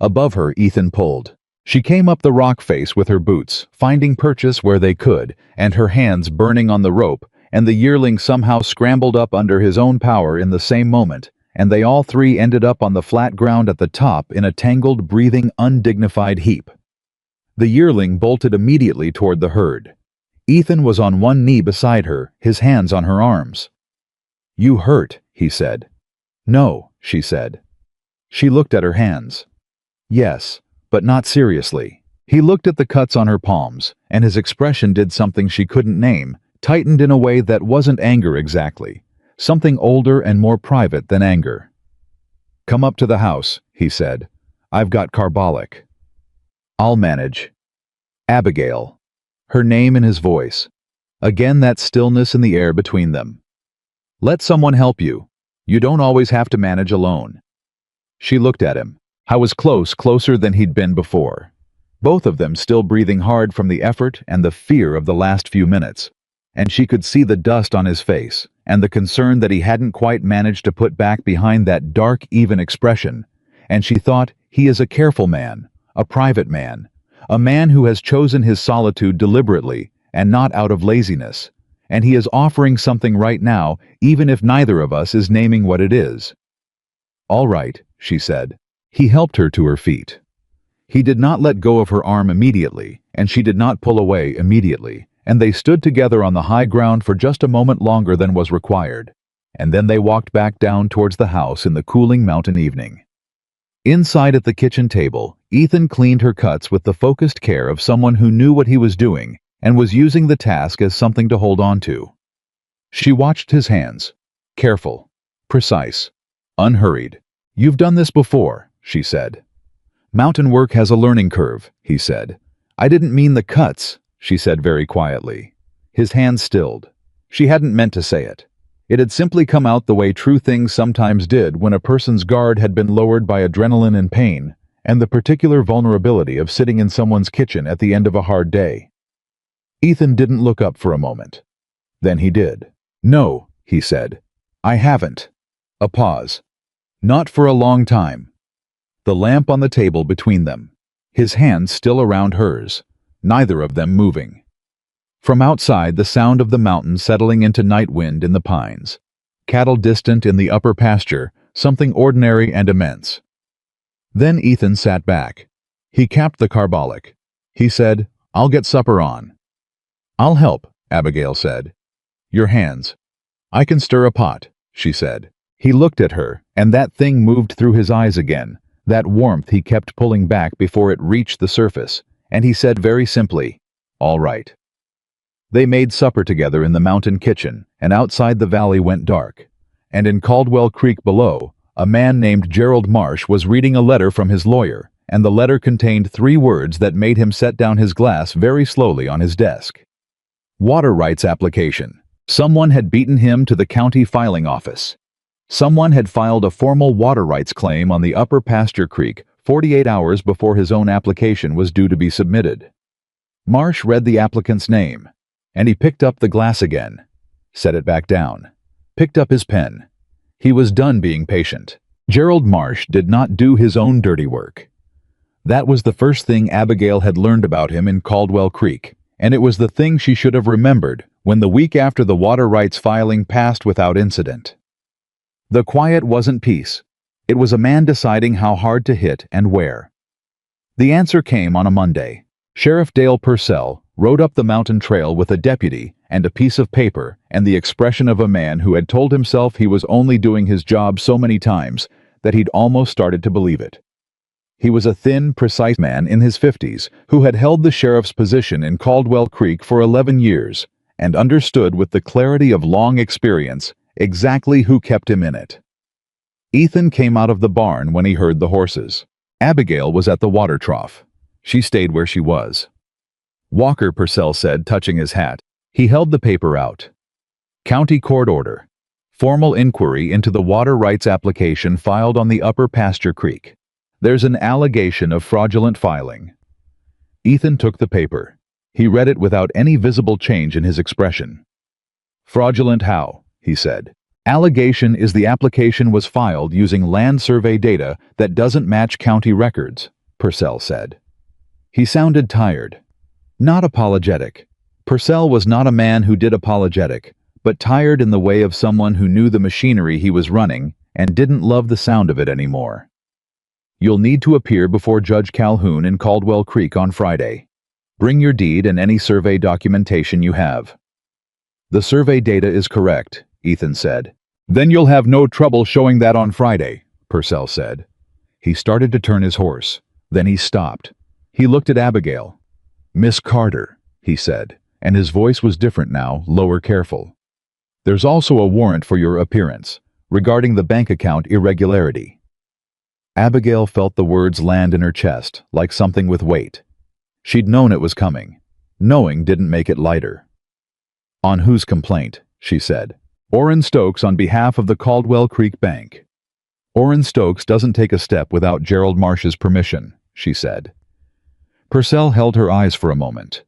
Above her, Ethan pulled. She came up the rock face with her boots, finding purchase where they could, and her hands burning on the rope, and the yearling somehow scrambled up under his own power in the same moment, and they all 3 ended up on the flat ground at the top in a tangled, breathing, undignified heap. The yearling bolted immediately toward the herd. Ethan was on one knee beside her, his hands on her arms. You hurt, he said. No, she said. She looked at her hands. Yes, but not seriously. He looked at the cuts on her palms, and his expression did something she couldn't name, tightened in a way that wasn't anger exactly, something older and more private than anger. Come up to the house, he said. I've got carbolic. I'll manage. Abigail. Her name in his voice. Again that stillness in the air between them. Let someone help you. You don't always have to manage alone. She looked at him. I was closer than he'd been before. Both of them still breathing hard from the effort and the fear of the last few minutes. And she could see the dust on his face, and the concern that he hadn't quite managed to put back behind that dark, even expression. And she thought, he is a careful man. A private man, a man who has chosen his solitude deliberately and not out of laziness, and he is offering something right now, even if neither of us is naming what it is. All right, she said. He helped her to her feet. He did not let go of her arm immediately, and she did not pull away immediately, and they stood together on the high ground for just a moment longer than was required, and then they walked back down towards the house in the cooling mountain evening. Inside at the kitchen table, Ethan cleaned her cuts with the focused care of someone who knew what he was doing and was using the task as something to hold on to. She watched his hands. Careful, precise, unhurried. You've done this before, she said. Mountain work has a learning curve, he said. I didn't mean the cuts, she said very quietly. His hands stilled. She hadn't meant to say it. It had simply come out the way true things sometimes did when a person's guard had been lowered by adrenaline and pain, and the particular vulnerability of sitting in someone's kitchen at the end of a hard day. Ethan didn't look up for a moment. Then he did. No, he said. I haven't. A pause. Not for a long time. The lamp on the table between them. His hands still around hers, neither of them moving. From outside, the sound of the mountain settling into night wind in the pines. Cattle distant in the upper pasture, something ordinary and immense. Then Ethan sat back. He capped the carbolic. He said, I'll get supper on. I'll help, Abigail said. Your hands, "I can stir a pot," she said. He looked at her, and that thing moved through his eyes again, that warmth he kept pulling back before it reached the surface, and he said very simply, "All right." They made supper together in the mountain kitchen, and outside the valley went dark. And in Caldwell Creek below, a man named Gerald Marsh was reading a letter from his lawyer, and the letter contained 3 words that made him set down his glass very slowly on his desk. Water rights application. Someone had beaten him to the county filing office. Someone had filed a formal water rights claim on the upper pasture creek 48 hours before his own application was due to be submitted. Marsh read the applicant's name, and he picked up the glass again, set it back down, picked up his pen. He was done being patient. Gerald Marsh did not do his own dirty work. That was the first thing Abigail had learned about him in Caldwell Creek, and it was the thing she should have remembered when the week after the water rights filing passed without incident. The quiet wasn't peace. It was a man deciding how hard to hit and where. The answer came on a Monday. Sheriff Dale Purcell rode up the mountain trail with a deputy and a piece of paper and the expression of a man who had told himself he was only doing his job so many times that he'd almost started to believe it. He was a thin, precise man in his 50s who had held the sheriff's position in Caldwell Creek for 11 years and understood with the clarity of long experience exactly who kept him in it. Ethan came out of the barn when he heard the horses. Abigail was at the water trough. She stayed where she was. "Walker," Purcell said, touching his hat. He held the paper out. "County court order. Formal inquiry into the water rights application filed on the upper pasture creek. There's an allegation of fraudulent filing." Ethan took the paper. He read it without any visible change in his expression. "Fraudulent how?" he said. "Allegation is the application was filed using land survey data that doesn't match county records," Purcell said. He sounded tired. Not apologetic. Purcell was not a man who did apologetic, but tired in the way of someone who knew the machinery he was running and didn't love the sound of it anymore. "You'll need to appear before Judge Calhoun in Caldwell Creek on Friday. Bring your deed and any survey documentation you have." "The survey data is correct," Ethan said. "Then you'll have no trouble showing that on Friday," Purcell said. He started to turn his horse. Then he stopped. He looked at Abigail. "Miss Carter," he said, and his voice was different now, lower, careful. "There's also a warrant for your appearance, regarding the bank account irregularity." Abigail felt the words land in her chest, like something with weight. She'd known it was coming. Knowing didn't make it lighter. "On whose complaint?" she said. "Orrin Stokes on behalf of the Caldwell Creek Bank." "Orrin Stokes doesn't take a step without Gerald Marsh's permission," she said. Purcell held her eyes for a moment.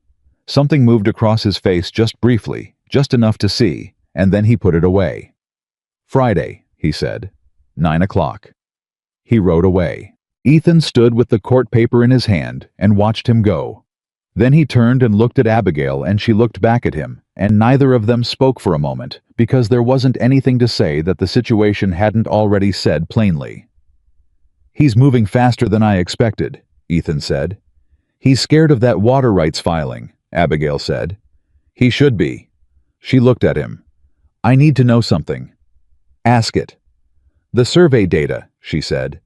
Something moved across his face just briefly, just enough to see, and then he put it away. "Friday," he said. 9 o'clock. He rode away. Ethan stood with the court paper in his hand and watched him go. Then he turned and looked at Abigail, and she looked back at him, and neither of them spoke for a moment, because there wasn't anything to say that the situation hadn't already said plainly. "He's moving faster than I expected," Ethan said. "He's scared of that water rights filing," Abigail said. "He should be." She looked at him. "I need to know something." "Ask it." "The survey data," she said.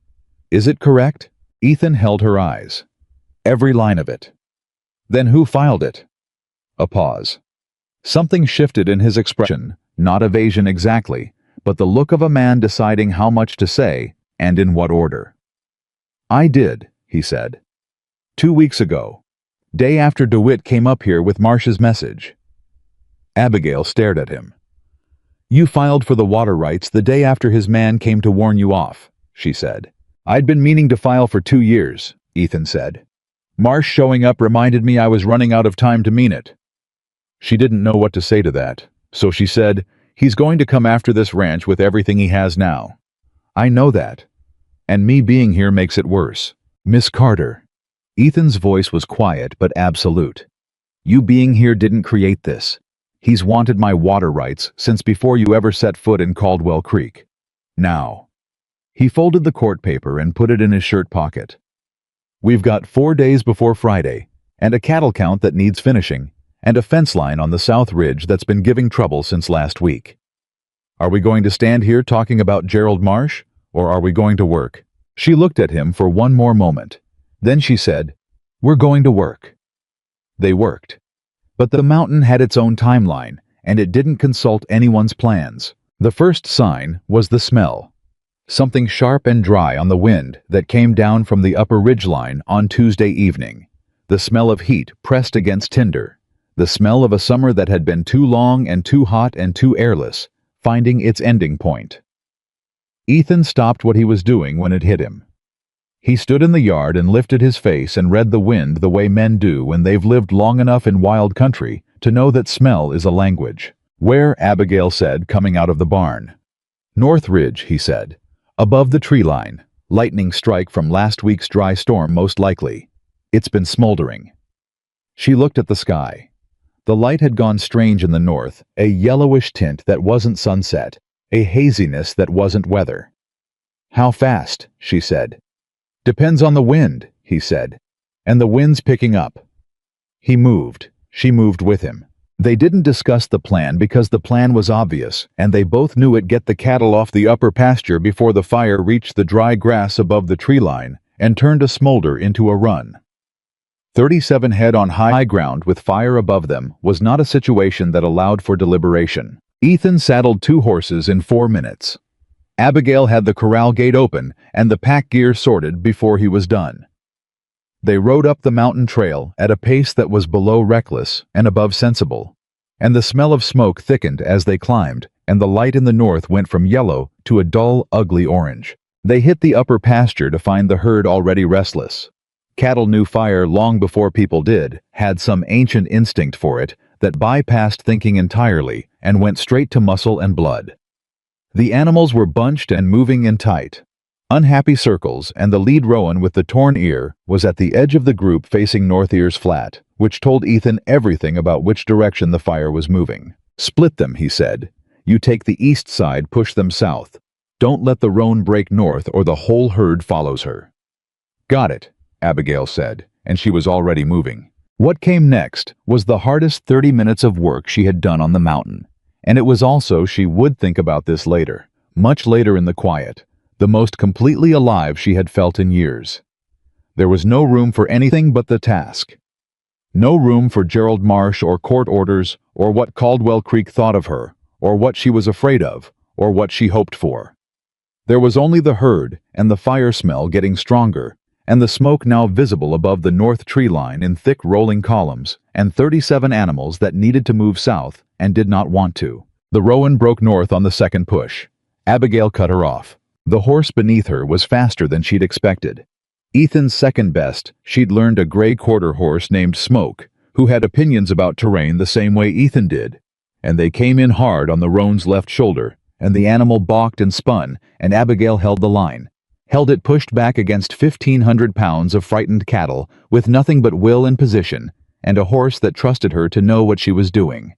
"Is it correct?" Ethan held her eyes. "Every line of it." "Then who filed it?" A pause. Something shifted in his expression, not evasion exactly, but the look of a man deciding how much to say and in what order. "I did," he said. 2 weeks ago. Day after DeWitt came up here with Marsh's message." Abigail stared at him. "You filed for the water rights the day after his man came to warn you off," she said. "I'd been meaning to file for 2 years, Ethan said. Marsh showing up reminded me I was running out of time to mean it." She didn't know what to say to that, so she said, "He's going to come after this ranch with everything he has now. I know that. And me being here makes it worse. Miss Carter." Ethan's voice was quiet but absolute. "You being here didn't create this. He's wanted my water rights since before you ever set foot in Caldwell Creek. Now." He folded the court paper and put it in his shirt pocket. "We've got 4 days before Friday, and a cattle count that needs finishing, and a fence line on the south ridge that's been giving trouble since last week. Are we going to stand here talking about Gerald Marsh, or are we going to work? She looked at him for one more moment. Then she said, "We're going to work." They worked. But the mountain had its own timeline, and it didn't consult anyone's plans. The first sign was the smell. Something sharp and dry on the wind that came down from the upper ridgeline on Tuesday evening. The smell of heat pressed against tinder. The smell of a summer that had been too long and too hot and too airless, finding its ending point. Ethan stopped what he was doing when it hit him. He stood in the yard and lifted his face and read the wind the way men do when they've lived long enough in wild country to know that smell is a language. "Where?" Abigail said, coming out of the barn. "North Ridge," he said. "Above the tree line. Lightning strike from last week's dry storm most likely. It's been smoldering." She looked at the sky. The light had gone strange in the north, a yellowish tint that wasn't sunset, a haziness that wasn't weather. "How fast?" she said. "Depends on the wind," he said. "And the wind's picking up." He moved. She moved with him. They didn't discuss the plan because the plan was obvious, and they both knew it'd get the cattle off the upper pasture before the fire reached the dry grass above the tree line and turned a smolder into a run. 37 head on high ground with fire above them was not a situation that allowed for deliberation. Ethan saddled 2 horses in 4 minutes. Abigail had the corral gate open and the pack gear sorted before he was done. They rode up the mountain trail at a pace that was below reckless and above sensible, and the smell of smoke thickened as they climbed, and the light in the north went from yellow to a dull, ugly orange. They hit the upper pasture to find the herd already restless. Cattle knew fire long before people did, had some ancient instinct for it that bypassed thinking entirely and went straight to muscle and blood. The animals were bunched and moving in tight, unhappy circles, and the lead roan with the torn ear was at the edge of the group facing North Ears Flat, which told Ethan everything about which direction the fire was moving. "Split them," he said. "You take the east side, push them south. Don't let the roan break north or the whole herd follows her." "Got it," Abigail said, and she was already moving. What came next was the hardest 30 minutes of work she had done on the mountain, and it was also, she would think about this later, much later in the quiet, the most completely alive she had felt in years. There was no room for anything but the task. No room for Gerald Marsh or court orders or what Caldwell Creek thought of her, or what she was afraid of, or what she hoped for. There was only the herd and the fire smell getting stronger, and the smoke now visible above the north tree line in thick rolling columns, and 37 animals that needed to move south and did not want to. The roan broke north on the second push. Abigail cut her off. The horse beneath her was faster than she'd expected. Ethan's second best, she'd learned a gray quarter horse named Smoke, who had opinions about terrain the same way Ethan did. And they came in hard on the roan's left shoulder, and the animal balked and spun, and Abigail held the line. Held it pushed back against 1,500 pounds of frightened cattle with nothing but will and position, and a horse that trusted her to know what she was doing.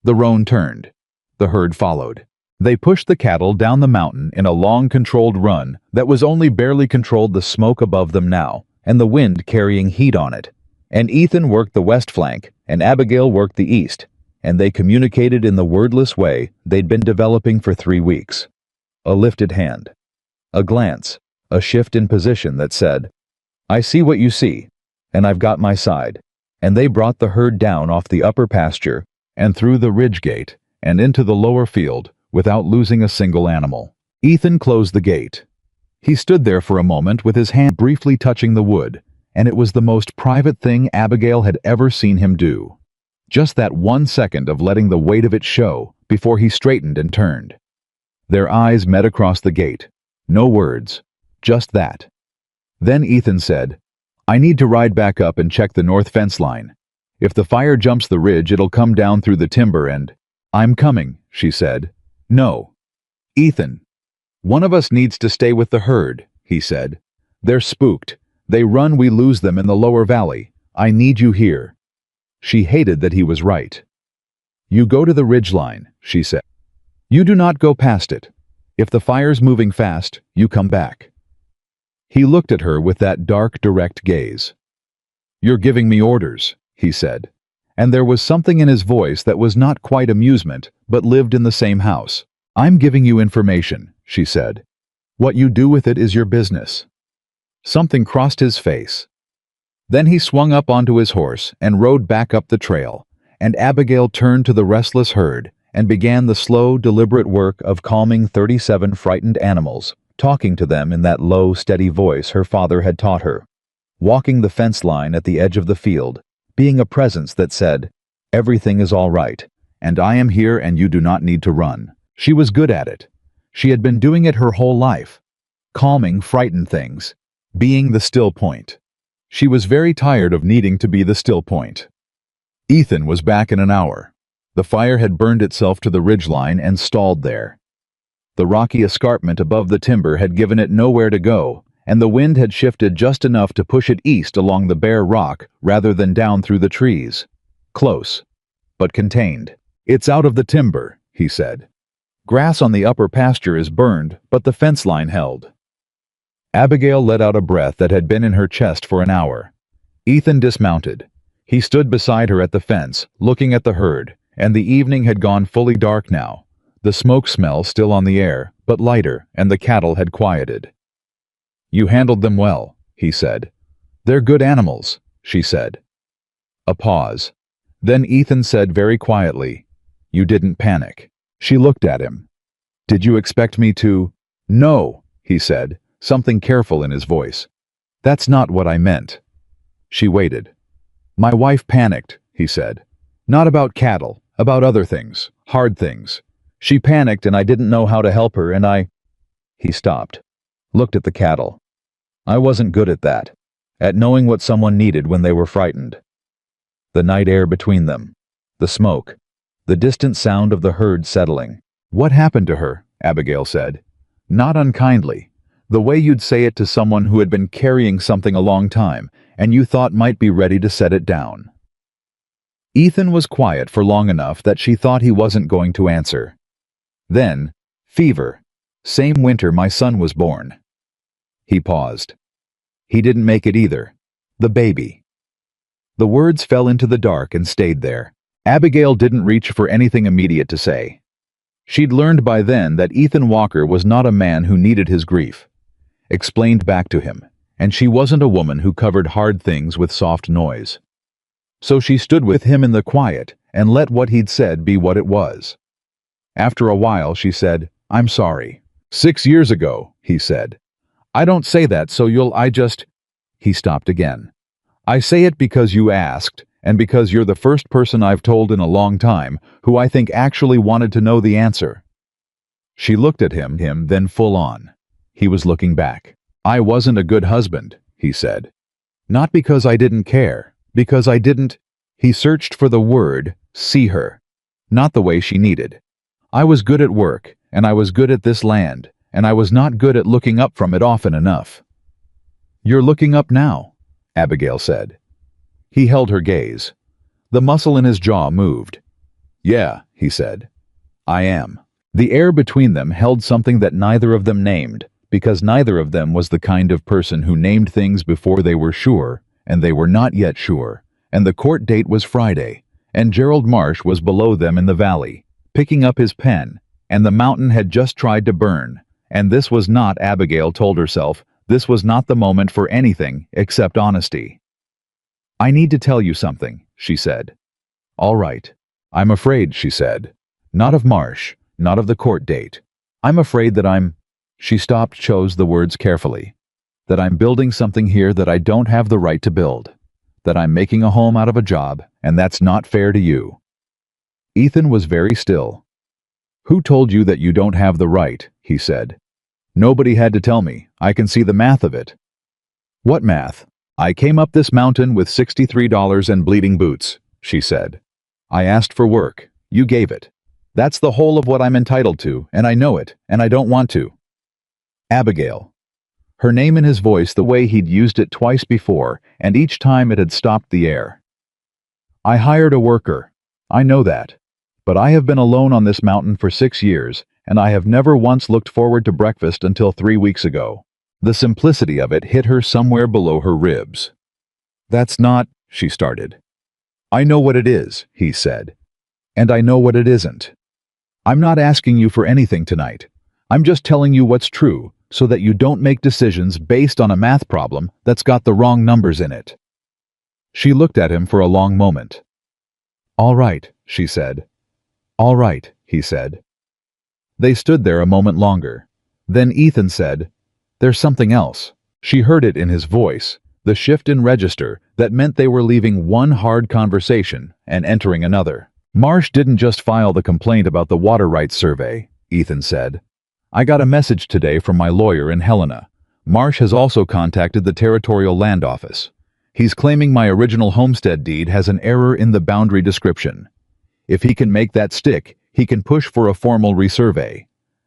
The roan turned. The herd followed. They pushed the cattle down the mountain in a long controlled run that was only barely controlled the smoke above them now, and the wind carrying heat on it. And Ethan worked the west flank, and Abigail worked the east, and they communicated in the wordless way they'd been developing for 3 weeks. A lifted hand. A glance, a shift in position that said, "I see what you see, and I've got my side." And they brought the herd down off the upper pasture and through the ridge gate and into the lower field without losing a single animal. Ethan closed the gate. He stood there for a moment with his hand briefly touching the wood, and it was the most private thing Abigail had ever seen him do. Just that 1 second of letting the weight of it show before he straightened and turned. Their eyes met across the gate. No words, just that. Then Ethan said, "I need to ride back up and check the north fence line. If the fire jumps the ridge, it'll come down through the timber and—" "I'm coming," she said. "No. Ethan, one of us needs to stay with the herd," he said. "They're spooked. They run, we lose them in the lower valley. I need you here." She hated that he was right. "You go to the ridge line," she said. "You do not go past it. If the fire's moving fast, you come back." He looked at her with that dark, direct gaze. "You're giving me orders," he said, and there was something in his voice that was not quite amusement, but lived in the same house. I'm giving you information, she said. What you do with it is your business. Something crossed his face. Then he swung up onto his horse and rode back up the trail, and Abigail turned to the restless herd and began the slow, deliberate work of calming 37 frightened animals, talking to them in that low, steady voice her father had taught her, walking the fence line at the edge of the field, being a presence that said, "Everything is all right, and I am here and you do not need to run." She was good at it. She had been doing it her whole life, calming frightened things, being the still point. She was very tired of needing to be the still point. Ethan was back in an hour. The fire had burned itself to the ridgeline and stalled there. The rocky escarpment above the timber had given it nowhere to go, and the wind had shifted just enough to push it east along the bare rock rather than down through the trees. Close, but contained. "It's out of the timber," he said. "Grass on the upper pasture is burned, but the fence line held." Abigail let out a breath that had been in her chest for an hour. Ethan dismounted. He stood beside her at the fence, looking at the herd, and the evening had gone fully dark now, the smoke smell still on the air, but lighter, and the cattle had quieted. "You handled them well," he said. "They're good animals," she said. A pause. Then Ethan said very quietly, "You didn't panic." She looked at him. "Did you expect me to?" "No," he said, something careful in his voice. "That's not what I meant." She waited. "My wife panicked," he said. "Not about cattle, about other things, hard things. She panicked and I didn't know how to help her and I—" He stopped, looked at the cattle. "I wasn't good at that, at knowing what someone needed when they were frightened." The night air between them, the smoke, the distant sound of the herd settling. "What happened to her?" Abigail said. Not unkindly, the way you'd say it to someone who had been carrying something a long time and you thought might be ready to set it down. Ethan was quiet for long enough that she thought he wasn't going to answer. Then, "Fever. Same winter my son was born." He paused. "He didn't make it either. The baby." The words fell into the dark and stayed there. Abigail didn't reach for anything immediate to say. She'd learned by then that Ethan Walker was not a man who needed his grief explained back to him, and she wasn't a woman who covered hard things with soft noise. So she stood with him in the quiet and let what he'd said be what it was. After a while she said, "I'm sorry. 6 years ago," he said. "I don't say that so I just—" He stopped again. "I say it because you asked, and because you're the first person I've told in a long time who I think actually wanted to know the answer." She looked at him, then full on. He was looking back. "I wasn't a good husband," he said. "Not because I didn't care, because I didn't—" He searched for the word, "see her." Not the way she needed. "I was good at work, and I was good at this land, and I was not good at looking up from it often enough." "You're looking up now," Abigail said. He held her gaze. The muscle in his jaw moved. "Yeah," he said. "I am." The air between them held something that neither of them named, because neither of them was the kind of person who named things before they were sure, and they were not yet sure, and the court date was Friday, and Gerald Marsh was below them in the valley, picking up his pen, and the mountain had just tried to burn, and this was not, Abigail told herself, this was not the moment for anything except honesty. "I need to tell you something," she said. "All right. I'm afraid," she said. "Not of Marsh, not of the court date. I'm afraid that I'm—" She stopped, chose the words carefully. "That I'm building something here that I don't have the right to build. That I'm making a home out of a job, and that's not fair to you." Ethan was very still. "Who told you that you don't have the right?" he said. "Nobody had to tell me. I can see the math of it." "What math?" "I came up this mountain with $63 and bleeding boots," she said. "I asked for work. You gave it. That's the whole of what I'm entitled to, and I know it, and I don't want to." Abigail. Her name in his voice the way he'd used it twice before, and each time it had stopped the air. "I hired a worker. I know that. But I have been alone on this mountain for 6 years, and I have never once looked forward to breakfast until 3 weeks ago." The simplicity of it hit her somewhere below her ribs. "That's not—" she started. "I know what it is," he said. "And I know what it isn't." I'm not asking you for anything tonight. I'm just telling you what's true so that you don't make decisions based on a math problem that's got the wrong numbers in it." She looked at him for a long moment. "All right," she said. "All right," he said. They stood there a moment longer. Then Ethan said, "There's something else." She heard it in his voice, the shift in register that meant they were leaving one hard conversation and entering another. "Marsh didn't just file the complaint about the water rights survey," Ethan said. "I got a message today from my lawyer in Helena. Marsh has also contacted the Territorial Land Office. He's claiming my original homestead deed has an error in the boundary description. If he can make that stick, he can push for a formal resurvey.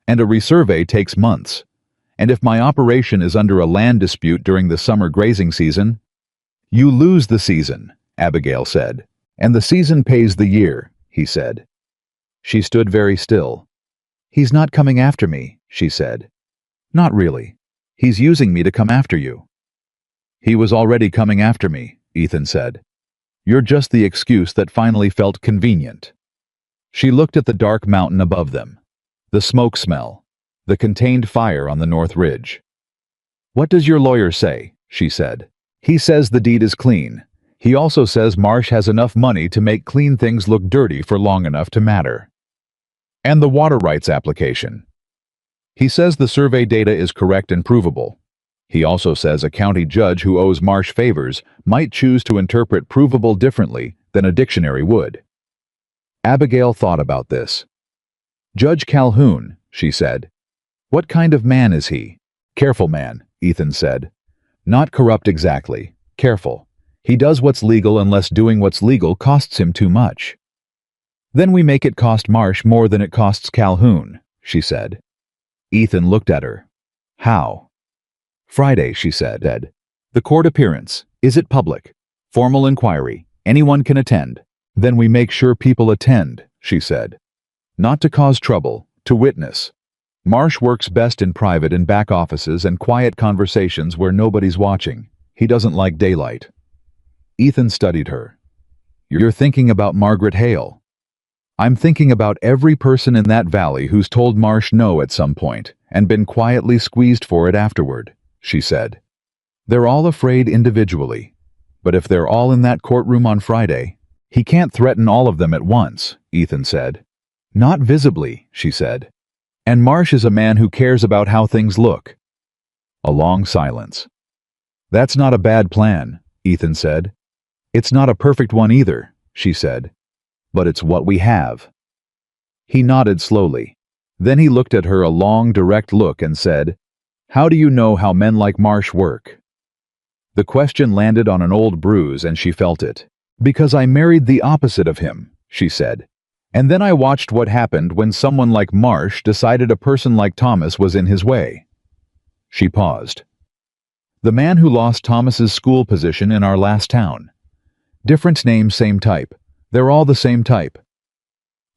And a resurvey takes months. And if my operation is under a land dispute during the summer grazing season—" "You lose the season," Abigail said. "And the season pays the year," he said. She stood very still. "He's not coming after me," she said. "Not really. He's using me to come after you." "He was already coming after me," Ethan said. "You're just the excuse that finally felt convenient." She looked at the dark mountain above them, the smoke smell, the contained fire on the north ridge. "What does your lawyer say?" she said. "He says the deed is clean. He also says Marsh has enough money to make clean things look dirty for long enough to matter. And the water rights application. He says the survey data is correct and provable. He also says a county judge who owes Marsh favors might choose to interpret provable differently than a dictionary would." Abigail thought about this. "Judge Calhoun," she said. "What kind of man is he?" "Careful man," Ethan said. "Not corrupt exactly. Careful. He does what's legal unless doing what's legal costs him too much." "Then we make it cost Marsh more than it costs Calhoun," she said. Ethan looked at her. "How?" "Friday," she said. "The court appearance. Is it public? Formal inquiry. Anyone can attend. Then we make sure people attend," she said. "Not to cause trouble, to witness. Marsh works best in private in back offices and quiet conversations where nobody's watching. He doesn't like daylight." Ethan studied her. "You're thinking about Margaret Hale." "I'm thinking about every person in that valley who's told Marsh no at some point and been quietly squeezed for it afterward," she said. "They're all afraid individually. But if they're all in that courtroom on Friday—" "He can't threaten all of them at once," Ethan said. "Not visibly," she said. "And Marsh is a man who cares about how things look." A long silence. "That's not a bad plan," Ethan said. "It's not a perfect one either," she said. "But it's what we have." He nodded slowly. Then he looked at her a long, direct look and said, "How do you know how men like Marsh work?" The question landed on an old bruise and she felt it. "Because I married the opposite of him," she said. "And then I watched what happened when someone like Marsh decided a person like Thomas was in his way." She paused. "The man who lost Thomas's school position in our last town. Different name, same type. They're all the same type."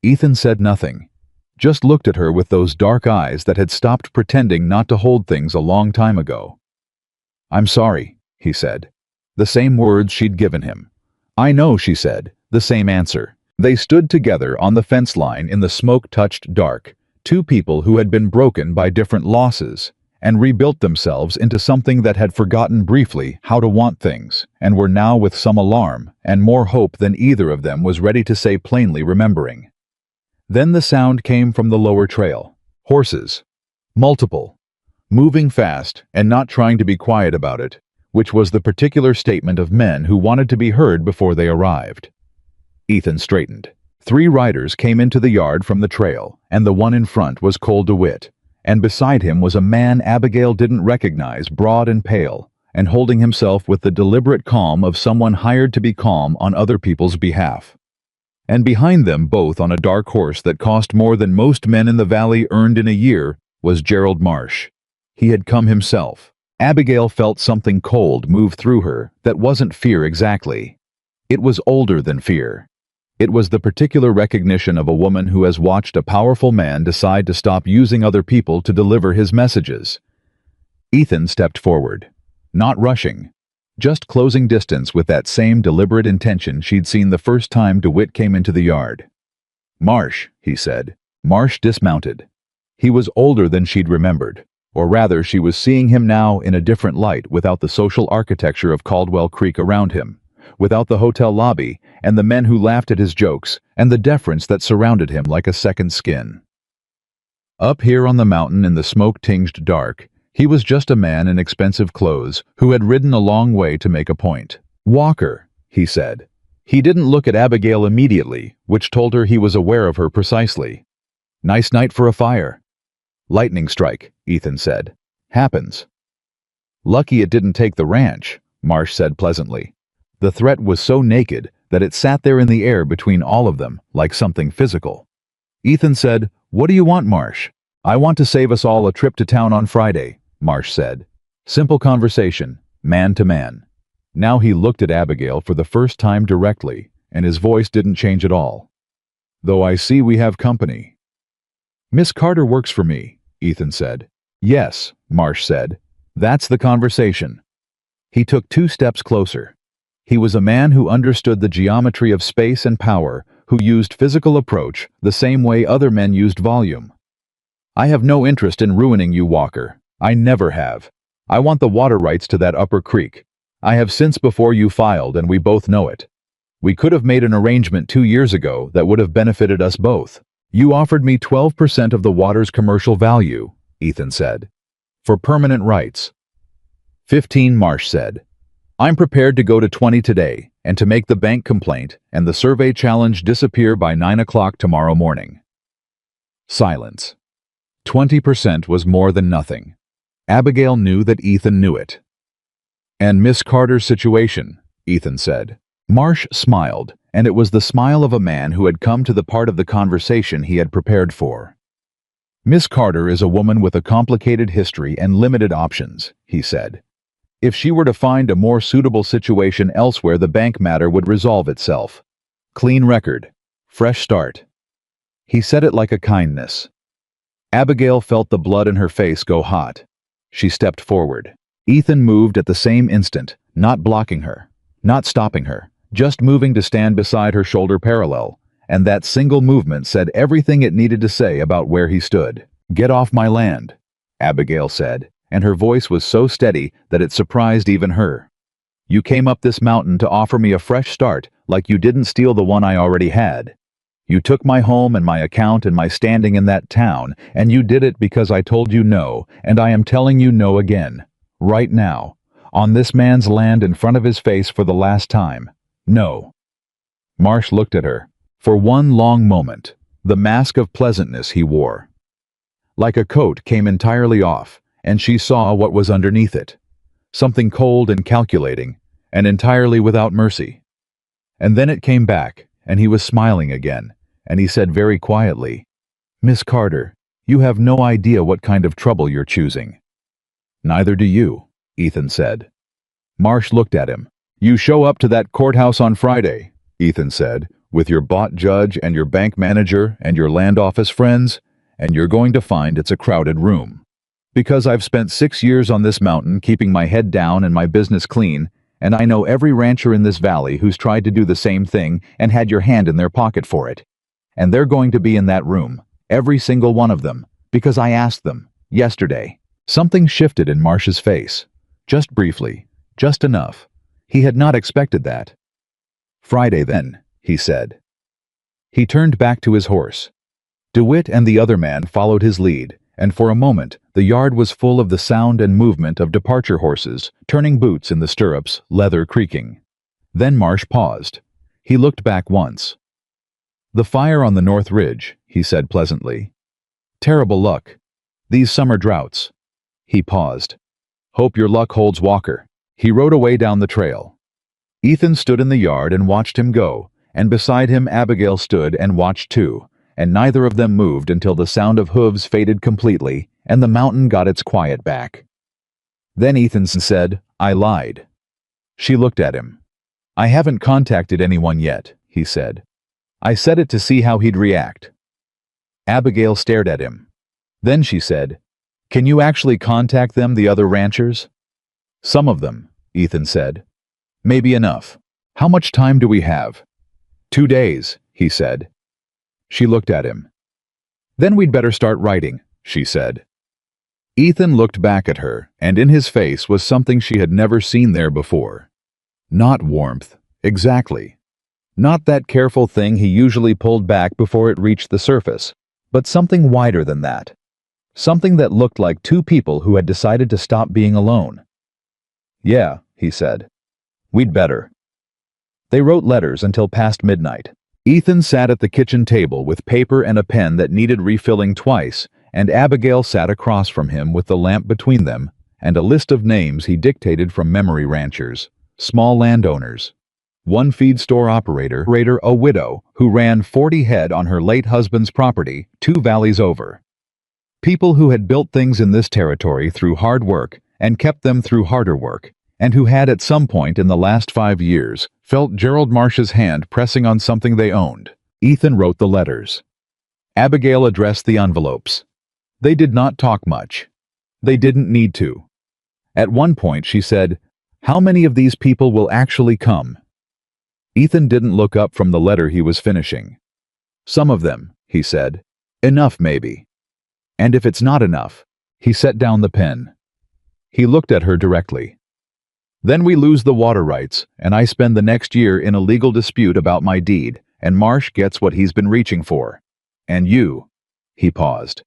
Ethan said nothing, just looked at her with those dark eyes that had stopped pretending not to hold things a long time ago. "I'm sorry," he said. The same words she'd given him. "I know," she said, the same answer. They stood together on the fence line in the smoke-touched dark, two people who had been broken by different losses, and rebuilt themselves into something that had forgotten briefly how to want things, and were now with some alarm and more hope than either of them was ready to say plainly remembering. Then the sound came from the lower trail. Horses. Multiple. Moving fast and not trying to be quiet about it, which was the particular statement of men who wanted to be heard before they arrived. Ethan straightened. 3 riders came into the yard from the trail, and the one in front was Cole DeWitt, and beside him was a man Abigail didn't recognize, broad and pale, and holding himself with the deliberate calm of someone hired to be calm on other people's behalf. And behind them both, on a dark horse that cost more than most men in the valley earned in a year, was Gerald Marsh. He had come himself. Abigail felt something cold move through her that wasn't fear exactly. It was older than fear. It was the particular recognition of a woman who has watched a powerful man decide to stop using other people to deliver his messages. Ethan stepped forward, not rushing, just closing distance with that same deliberate intention she'd seen the first time DeWitt came into the yard. "Marsh," he said, Marsh dismounted. He was older than she'd remembered, or rather she was seeing him now in a different light without the social architecture of Caldwell Creek around him, without the hotel lobby and the men who laughed at his jokes and the deference that surrounded him like a second skin. Up here on the mountain in the smoke-tinged dark, he was just a man in expensive clothes who had ridden a long way to make a point. "Walker," he said. He didn't look at Abigail immediately, which told her he was aware of her precisely. "Nice night for a fire." "Lightning strike," Ethan said. "Happens." "Lucky it didn't take the ranch," Marsh said pleasantly. The threat was so naked that it sat there in the air between all of them, like something physical. Ethan said, "What do you want, Marsh?" "I want to save us all a trip to town on Friday," Marsh said. Simple conversation, man to man. Now he looked at Abigail for the first time directly, and his voice didn't change at all. "Though I see we have company." "Miss Carter works for me," Ethan said. "Yes," Marsh said. "That's the conversation." He took 2 steps closer. He was a man who understood the geometry of space and power, who used physical approach the same way other men used volume. "I have no interest in ruining you, Walker. I never have. I want the water rights to that upper creek. I have since before you filed, and we both know it. We could have made an arrangement 2 years ago that would have benefited us both. You offered me 12% of the water's commercial value," Ethan said. "For permanent rights." 15, Marsh said. "I'm prepared to go to 20 today, and to make the bank complaint and the survey challenge disappear by 9 o'clock tomorrow morning." Silence. 20% was more than nothing. Abigail knew that Ethan knew it. "And Miss Carter's situation," Ethan said. Marsh smiled, and it was the smile of a man who had come to the part of the conversation he had prepared for. "Miss Carter is a woman with a complicated history and limited options," he said. "If she were to find a more suitable situation elsewhere, the bank matter would resolve itself. Clean record. Fresh start." He said it like a kindness. Abigail felt the blood in her face go hot. She stepped forward. Ethan moved at the same instant, not blocking her, not stopping her, just moving to stand beside her, shoulder parallel, and that single movement said everything it needed to say about where he stood. "Get off my land," Abigail said, and her voice was so steady that it surprised even her. "You came up this mountain to offer me a fresh start, like you didn't steal the one I already had. You took my home and my account and my standing in that town, and you did it because I told you no, and I am telling you no again. Right now, on this man's land in front of his face for the last time. No." Marsh looked at her. For one long moment, the mask of pleasantness he wore, like a coat, came entirely off, and she saw what was underneath it. Something cold and calculating, and entirely without mercy. And then it came back, and he was smiling again, and he said very quietly, "Miss Carter, you have no idea what kind of trouble you're choosing." "Neither do you," Ethan said. Marsh looked at him. "You show up to that courthouse on Friday," Ethan said, "with your bought judge and your bank manager and your land office friends, and you're going to find it's a crowded room. Because I've spent 6 years on this mountain keeping my head down and my business clean, and I know every rancher in this valley who's tried to do the same thing and had your hand in their pocket for it. And they're going to be in that room, every single one of them, because I asked them, yesterday." Something shifted in Marsh's face. Just briefly, just enough. He had not expected that. "Friday then," he said. He turned back to his horse. DeWitt and the other man followed his lead, and for a moment the yard was full of the sound and movement of departure horses, turning boots in the stirrups, leather creaking. Then Marsh paused. He looked back once. "The fire on the North Ridge," he said pleasantly. "Terrible luck. These summer droughts." He paused. "Hope your luck holds, Walker." He rode away down the trail. Ethan stood in the yard and watched him go, and beside him Abigail stood and watched too, and neither of them moved until the sound of hooves faded completely and the mountain got its quiet back. Then Ethan said, "I lied." She looked at him. "I haven't contacted anyone yet," he said. "I said it to see how he'd react." Abigail stared at him. Then she said, "Can you actually contact them, the other ranchers?" "Some of them," Ethan said. "Maybe enough. How much time do we have?" 2 days, he said. She looked at him. "Then we'd better start writing," she said. Ethan looked back at her, and in his face was something she had never seen there before. Not warmth, exactly. Not that careful thing he usually pulled back before it reached the surface, but something wider than that. Something that looked like two people who had decided to stop being alone. "Yeah," he said. "We'd better." They wrote letters until past midnight. Ethan sat at the kitchen table with paper and a pen that needed refilling twice, and Abigail sat across from him with the lamp between them and a list of names he dictated from memory ranchers, small landowners. One feed store operator, a widow who ran 40 head on her late husband's property 2 valleys over. People who had built things in this territory through hard work and kept them through harder work, and who had at some point in the last 5 years felt Gerald Marsh's hand pressing on something they owned. Ethan wrote the letters. Abigail addressed the envelopes. They did not talk much. They didn't need to. At one point she said, "How many of these people will actually come?" Ethan didn't look up from the letter he was finishing. "Some of them," he said. "Enough, maybe." "And if it's not enough," he set down the pen. He looked at her directly. "Then we lose the water rights, and I spend the next year in a legal dispute about my deed, and Marsh gets what he's been reaching for. And you," he paused,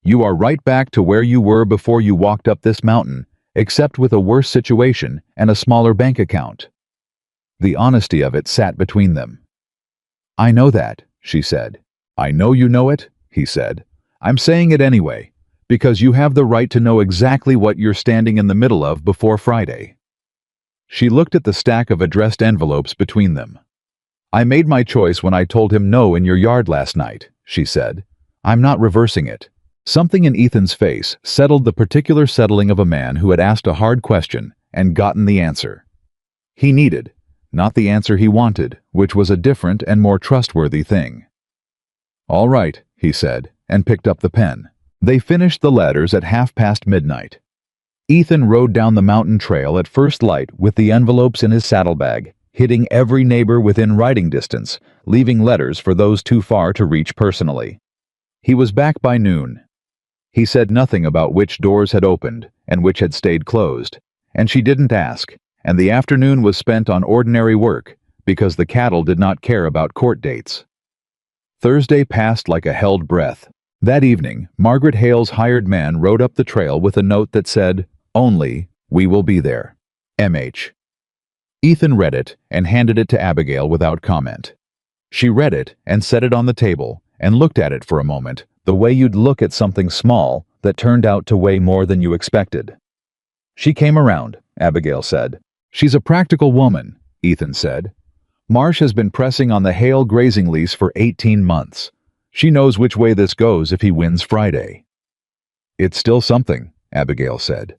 "you are right back to where you were before you walked up this mountain, except with a worse situation and a smaller bank account." The honesty of it sat between them. "I know that," she said. "I know you know it," he said. "I'm saying it anyway, because you have the right to know exactly what you're standing in the middle of before Friday." She looked at the stack of addressed envelopes between them. "I made my choice when I told him no in your yard last night," she said. "I'm not reversing it." Something in Ethan's face settled the particular settling of a man who had asked a hard question and gotten the answer he needed, not the answer he wanted, which was a different and more trustworthy thing. "All right," he said, and picked up the pen. They finished the letters at midnight. Ethan rode down the mountain trail at first light with the envelopes in his saddlebag, hitting every neighbor within riding distance, leaving letters for those too far to reach personally. He was back by noon. He said nothing about which doors had opened and which had stayed closed, and she didn't ask, and the afternoon was spent on ordinary work because the cattle did not care about court dates. Thursday passed like a held breath. That evening, Margaret Hale's hired man rode up the trail with a note that said, "Only, we will be there. M.H." Ethan read it and handed it to Abigail without comment. She read it and set it on the table and looked at it for a moment, the way you'd look at something small that turned out to weigh more than you expected. "She came around," Abigail said. "She's a practical woman," Ethan said. "Marsh has been pressing on the Hale grazing lease for 18 months. She knows which way this goes if he wins Friday." "It's still something," Abigail said.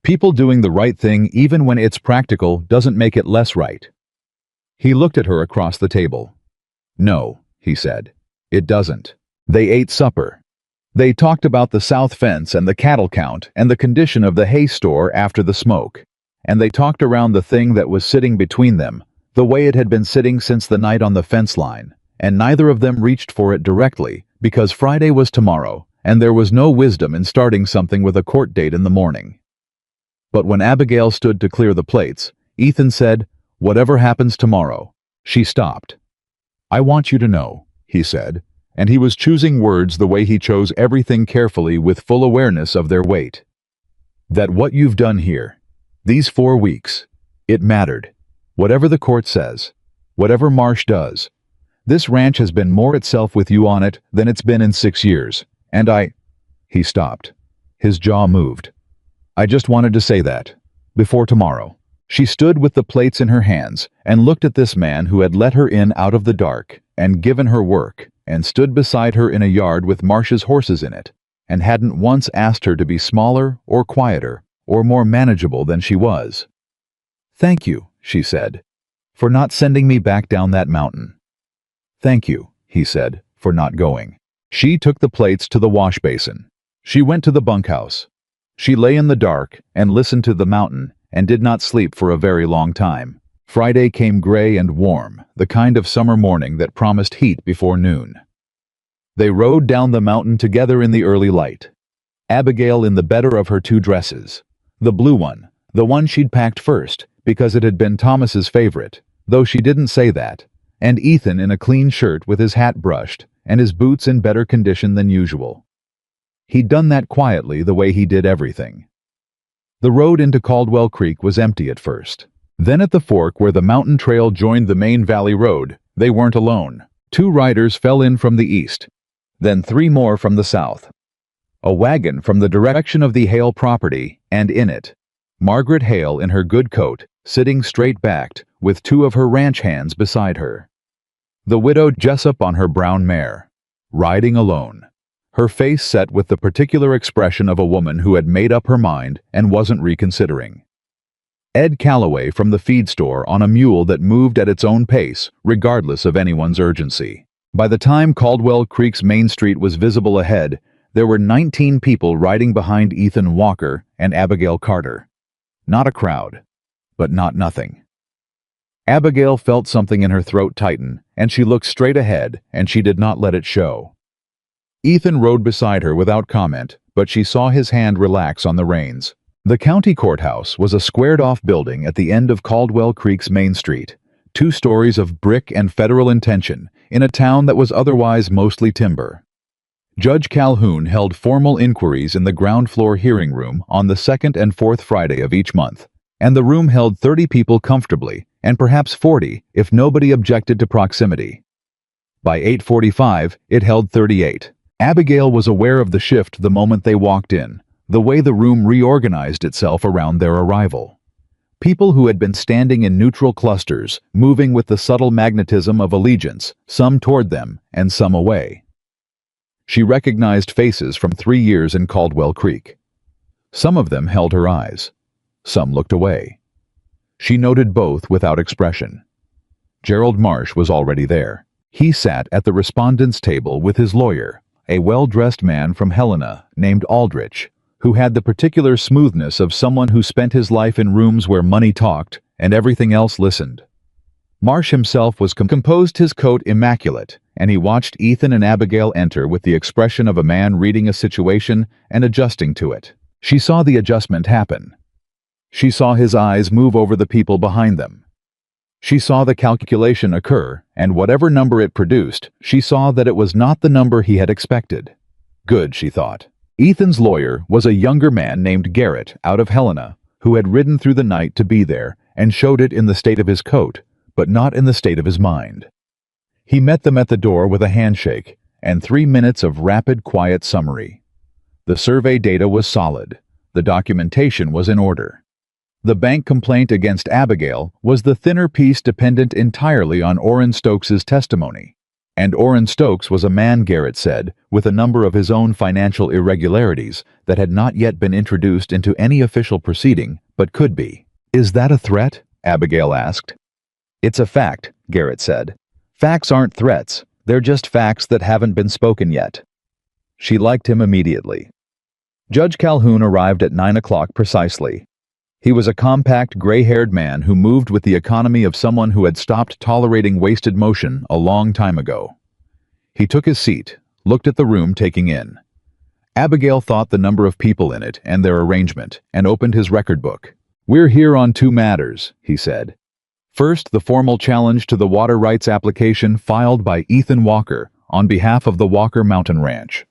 "People doing the right thing even when it's practical doesn't make it less right." He looked at her across the table. "No," he said, "it doesn't." They ate supper. They talked about the south fence and the cattle count and the condition of the hay store after the smoke. And they talked around the thing that was sitting between them, the way it had been sitting since the night on the fence line, and neither of them reached for it directly because Friday was tomorrow, and there was no wisdom in starting something with a court date in the morning. But when Abigail stood to clear the plates, Ethan said, "Whatever happens tomorrow." She stopped. "I want you to know," he said, and he was choosing words the way he chose everything carefully with full awareness of their weight, "that what you've done here, these 4 weeks, it mattered. Whatever the court says, whatever Marsh does, this ranch has been more itself with you on it than it's been in 6 years, and He stopped. His jaw moved. "I just wanted to say that. Before tomorrow." She stood with the plates in her hands and looked at this man who had let her in out of the dark and given her work and stood beside her in a yard with Marsh's horses in it and hadn't once asked her to be smaller or quieter or more manageable than she was. "Thank you," she said, "for not sending me back down that mountain." "Thank you," he said, "for not going." She took the plates to the wash basin. She went to the bunkhouse. She lay in the dark and listened to the mountain and did not sleep for a very long time. Friday came gray and warm, the kind of summer morning that promised heat before noon. They rode down the mountain together in the early light. Abigail in the better of her two dresses. The blue one, the one she'd packed first, because it had been Thomas's favorite, though she didn't say that, and Ethan in a clean shirt with his hat brushed, and his boots in better condition than usual. He'd done that quietly the way he did everything. The road into Caldwell Creek was empty at first. Then at the fork where the mountain trail joined the main valley road, they weren't alone. 2 riders fell in from the east, then 3 more from the south. A wagon from the direction of the Hale property, and in it, Margaret Hale in her good coat, sitting straight-backed, with 2 of her ranch hands beside her. The widow Jessup on her brown mare, riding alone, her face set with the particular expression of a woman who had made up her mind and wasn't reconsidering. Ed Calloway from the feed store on a mule that moved at its own pace, regardless of anyone's urgency. By the time Caldwell Creek's main street was visible ahead, there were 19 people riding behind Ethan Walker and Abigail Carter. Not a crowd, but not nothing. Abigail felt something in her throat tighten, and she looked straight ahead, and she did not let it show. Ethan rode beside her without comment, but she saw his hand relax on the reins. The county courthouse was a squared-off building at the end of Caldwell Creek's main street, 2 stories of brick and federal intention, in a town that was otherwise mostly timber. Judge Calhoun held formal inquiries in the ground floor hearing room on the 2nd and 4th Friday of each month, and the room held 30 people comfortably, and perhaps 40 if nobody objected to proximity. By 8:45, it held 38. Abigail was aware of the shift the moment they walked in, the way the room reorganized itself around their arrival. People who had been standing in neutral clusters, moving with the subtle magnetism of allegiance, some toward them and some away. She recognized faces from 3 years in Caldwell Creek. Some of them held her eyes. Some looked away. She noted both without expression. Gerald Marsh was already there. He sat at the respondent's table with his lawyer, a well-dressed man from Helena named Aldrich, who had the particular smoothness of someone who spent his life in rooms where money talked and everything else listened. Marsh himself was composed, his coat immaculate, and he watched Ethan and Abigail enter with the expression of a man reading a situation and adjusting to it. She saw the adjustment happen. She saw his eyes move over the people behind them. She saw the calculation occur, and whatever number it produced, she saw that it was not the number he had expected. Good, she thought. Ethan's lawyer was a younger man named Garrett out of Helena, who had ridden through the night to be there and showed it in the state of his coat, but not in the state of his mind. He met them at the door with a handshake and 3 minutes of rapid, quiet summary. The survey data was solid. The documentation was in order. The bank complaint against Abigail was the thinner piece dependent entirely on Orrin Stokes's testimony. And Orrin Stokes was a man, Garrett said, with a number of his own financial irregularities that had not yet been introduced into any official proceeding, but could be. "Is that a threat?" Abigail asked. "It's a fact," Garrett said. "Facts aren't threats, they're just facts that haven't been spoken yet." She liked him immediately. Judge Calhoun arrived at 9 o'clock precisely. He was a compact, gray-haired man who moved with the economy of someone who had stopped tolerating wasted motion a long time ago. He took his seat, looked at the room taking in. Abigail thought the number of people in it and their arrangement, and opened his record book. "We're here on 2 matters," he said. First, the formal challenge to the water rights application filed by Ethan Walker on behalf of the Walker Mountain Ranch.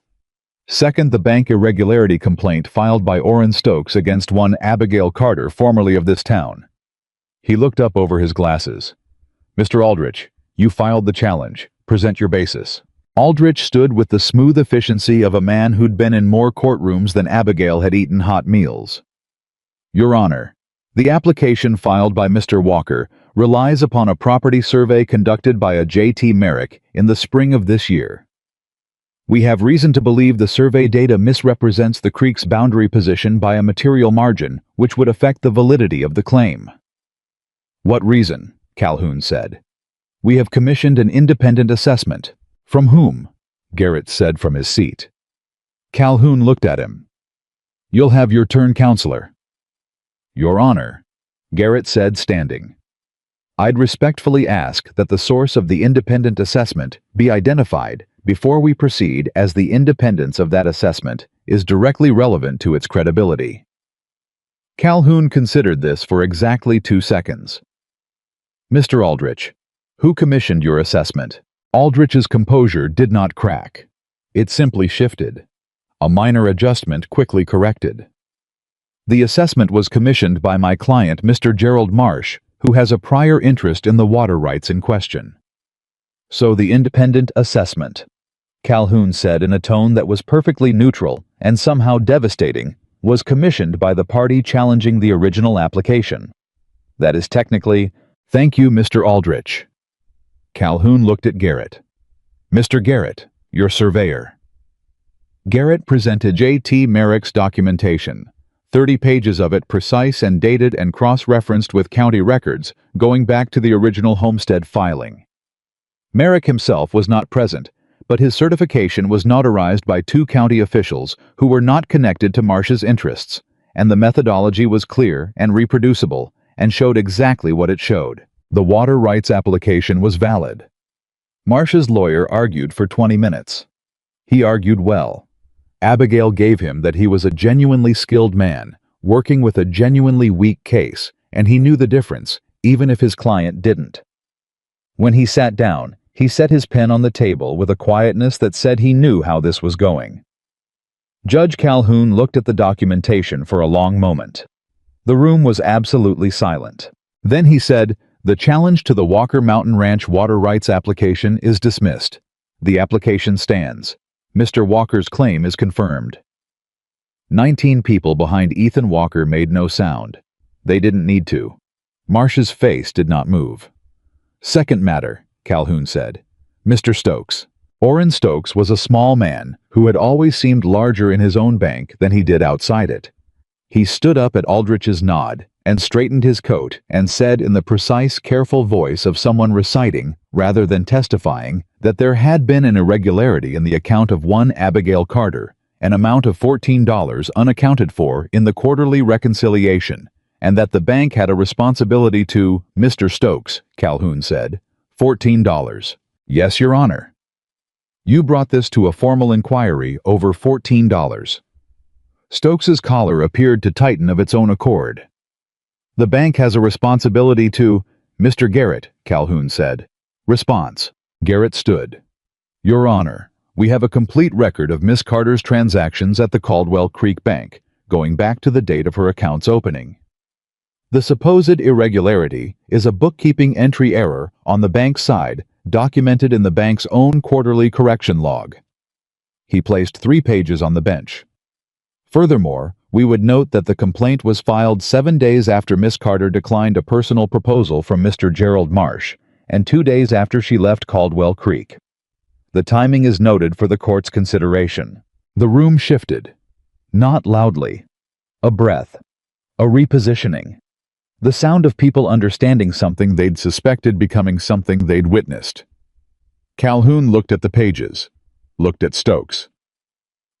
Second, the bank irregularity complaint filed by Orrin Stokes against one Abigail Carter, formerly of this town. He looked up over his glasses. "Mr. Aldrich, you filed the challenge. Present your basis." Aldrich stood with the smooth efficiency of a man who'd been in more courtrooms than Abigail had eaten hot meals. "Your Honor, the application filed by Mr. Walker relies upon a property survey conducted by a J.T. Merrick in the spring of this year. We have reason to believe the survey data misrepresents the creek's boundary position by a material margin, which would affect the validity of the claim." "What reason?" Calhoun said. "We have commissioned an independent assessment." "From whom?" Garrett said from his seat. Calhoun looked at him. "You'll have your turn, counselor." "Your Honor," Garrett said, standing. "I'd respectfully ask that the source of the independent assessment be identified before we proceed, as the independence of that assessment is directly relevant to its credibility. Calhoun considered this for exactly 2 seconds. Mr. Aldrich, who commissioned your assessment? Aldrich's composure did not crack. It simply shifted. A minor adjustment quickly corrected. The assessment was commissioned by my client, Mr. Gerald Marsh, who has a prior interest in the water rights in question. So the independent assessment, Calhoun said in a tone that was perfectly neutral and somehow devastating, was commissioned by the party challenging the original application. That is technically, thank you, Mr. Aldrich. Calhoun looked at Garrett. Mr. Garrett, your surveyor. Garrett presented J.T. Merrick's documentation, 30 pages of it precise and dated and cross-referenced with county records going back to the original homestead filing. Merrick himself was not present, but his certification was notarized by 2 county officials who were not connected to Marsh's interests, and the methodology was clear and reproducible and showed exactly what it showed. The water rights application was valid. Marsh's lawyer argued for 20 minutes. He argued well. Abigail gave him that he was a genuinely skilled man, working with a genuinely weak case, and he knew the difference, even if his client didn't. When he sat down, he set his pen on the table with a quietness that said he knew how this was going. Judge Calhoun looked at the documentation for a long moment. The room was absolutely silent. Then he said, "The challenge to the Walker Mountain Ranch water rights application is dismissed. The application stands. Mr. Walker's claim is confirmed." 19 people behind Ethan Walker made no sound. They didn't need to. Marsh's face did not move. "Second matter," Calhoun said. "Mr. Stokes." Orrin Stokes was a small man who had always seemed larger in his own bank than he did outside it. He stood up at Aldrich's nod and straightened his coat and said in the precise, careful voice of someone reciting, rather than testifying, that there had been an irregularity in the account of one Abigail Carter, an amount of $14 unaccounted for in the quarterly reconciliation, and that the bank had a responsibility to Mr. Stokes, Calhoun said. $14. Yes, Your Honor. You brought this to a formal inquiry over $14. Stokes's collar appeared to tighten of its own accord. The bank has a responsibility to Mr. Garrett, Calhoun said. Response. Garrett stood. Your Honor, we have a complete record of Miss Carter's transactions at the Caldwell Creek Bank, going back to the date of her account's opening. The supposed irregularity is a bookkeeping entry error on the bank's side, documented in the bank's own quarterly correction log. He placed 3 pages on the bench. Furthermore, we would note that the complaint was filed 7 days after Miss Carter declined a personal proposal from Mr. Gerald Marsh, and 2 days after she left Caldwell Creek. The timing is noted for the court's consideration. The room shifted. Not loudly. A breath. A repositioning. The sound of people understanding something they'd suspected becoming something they'd witnessed. Calhoun looked at the pages. Looked at Stokes.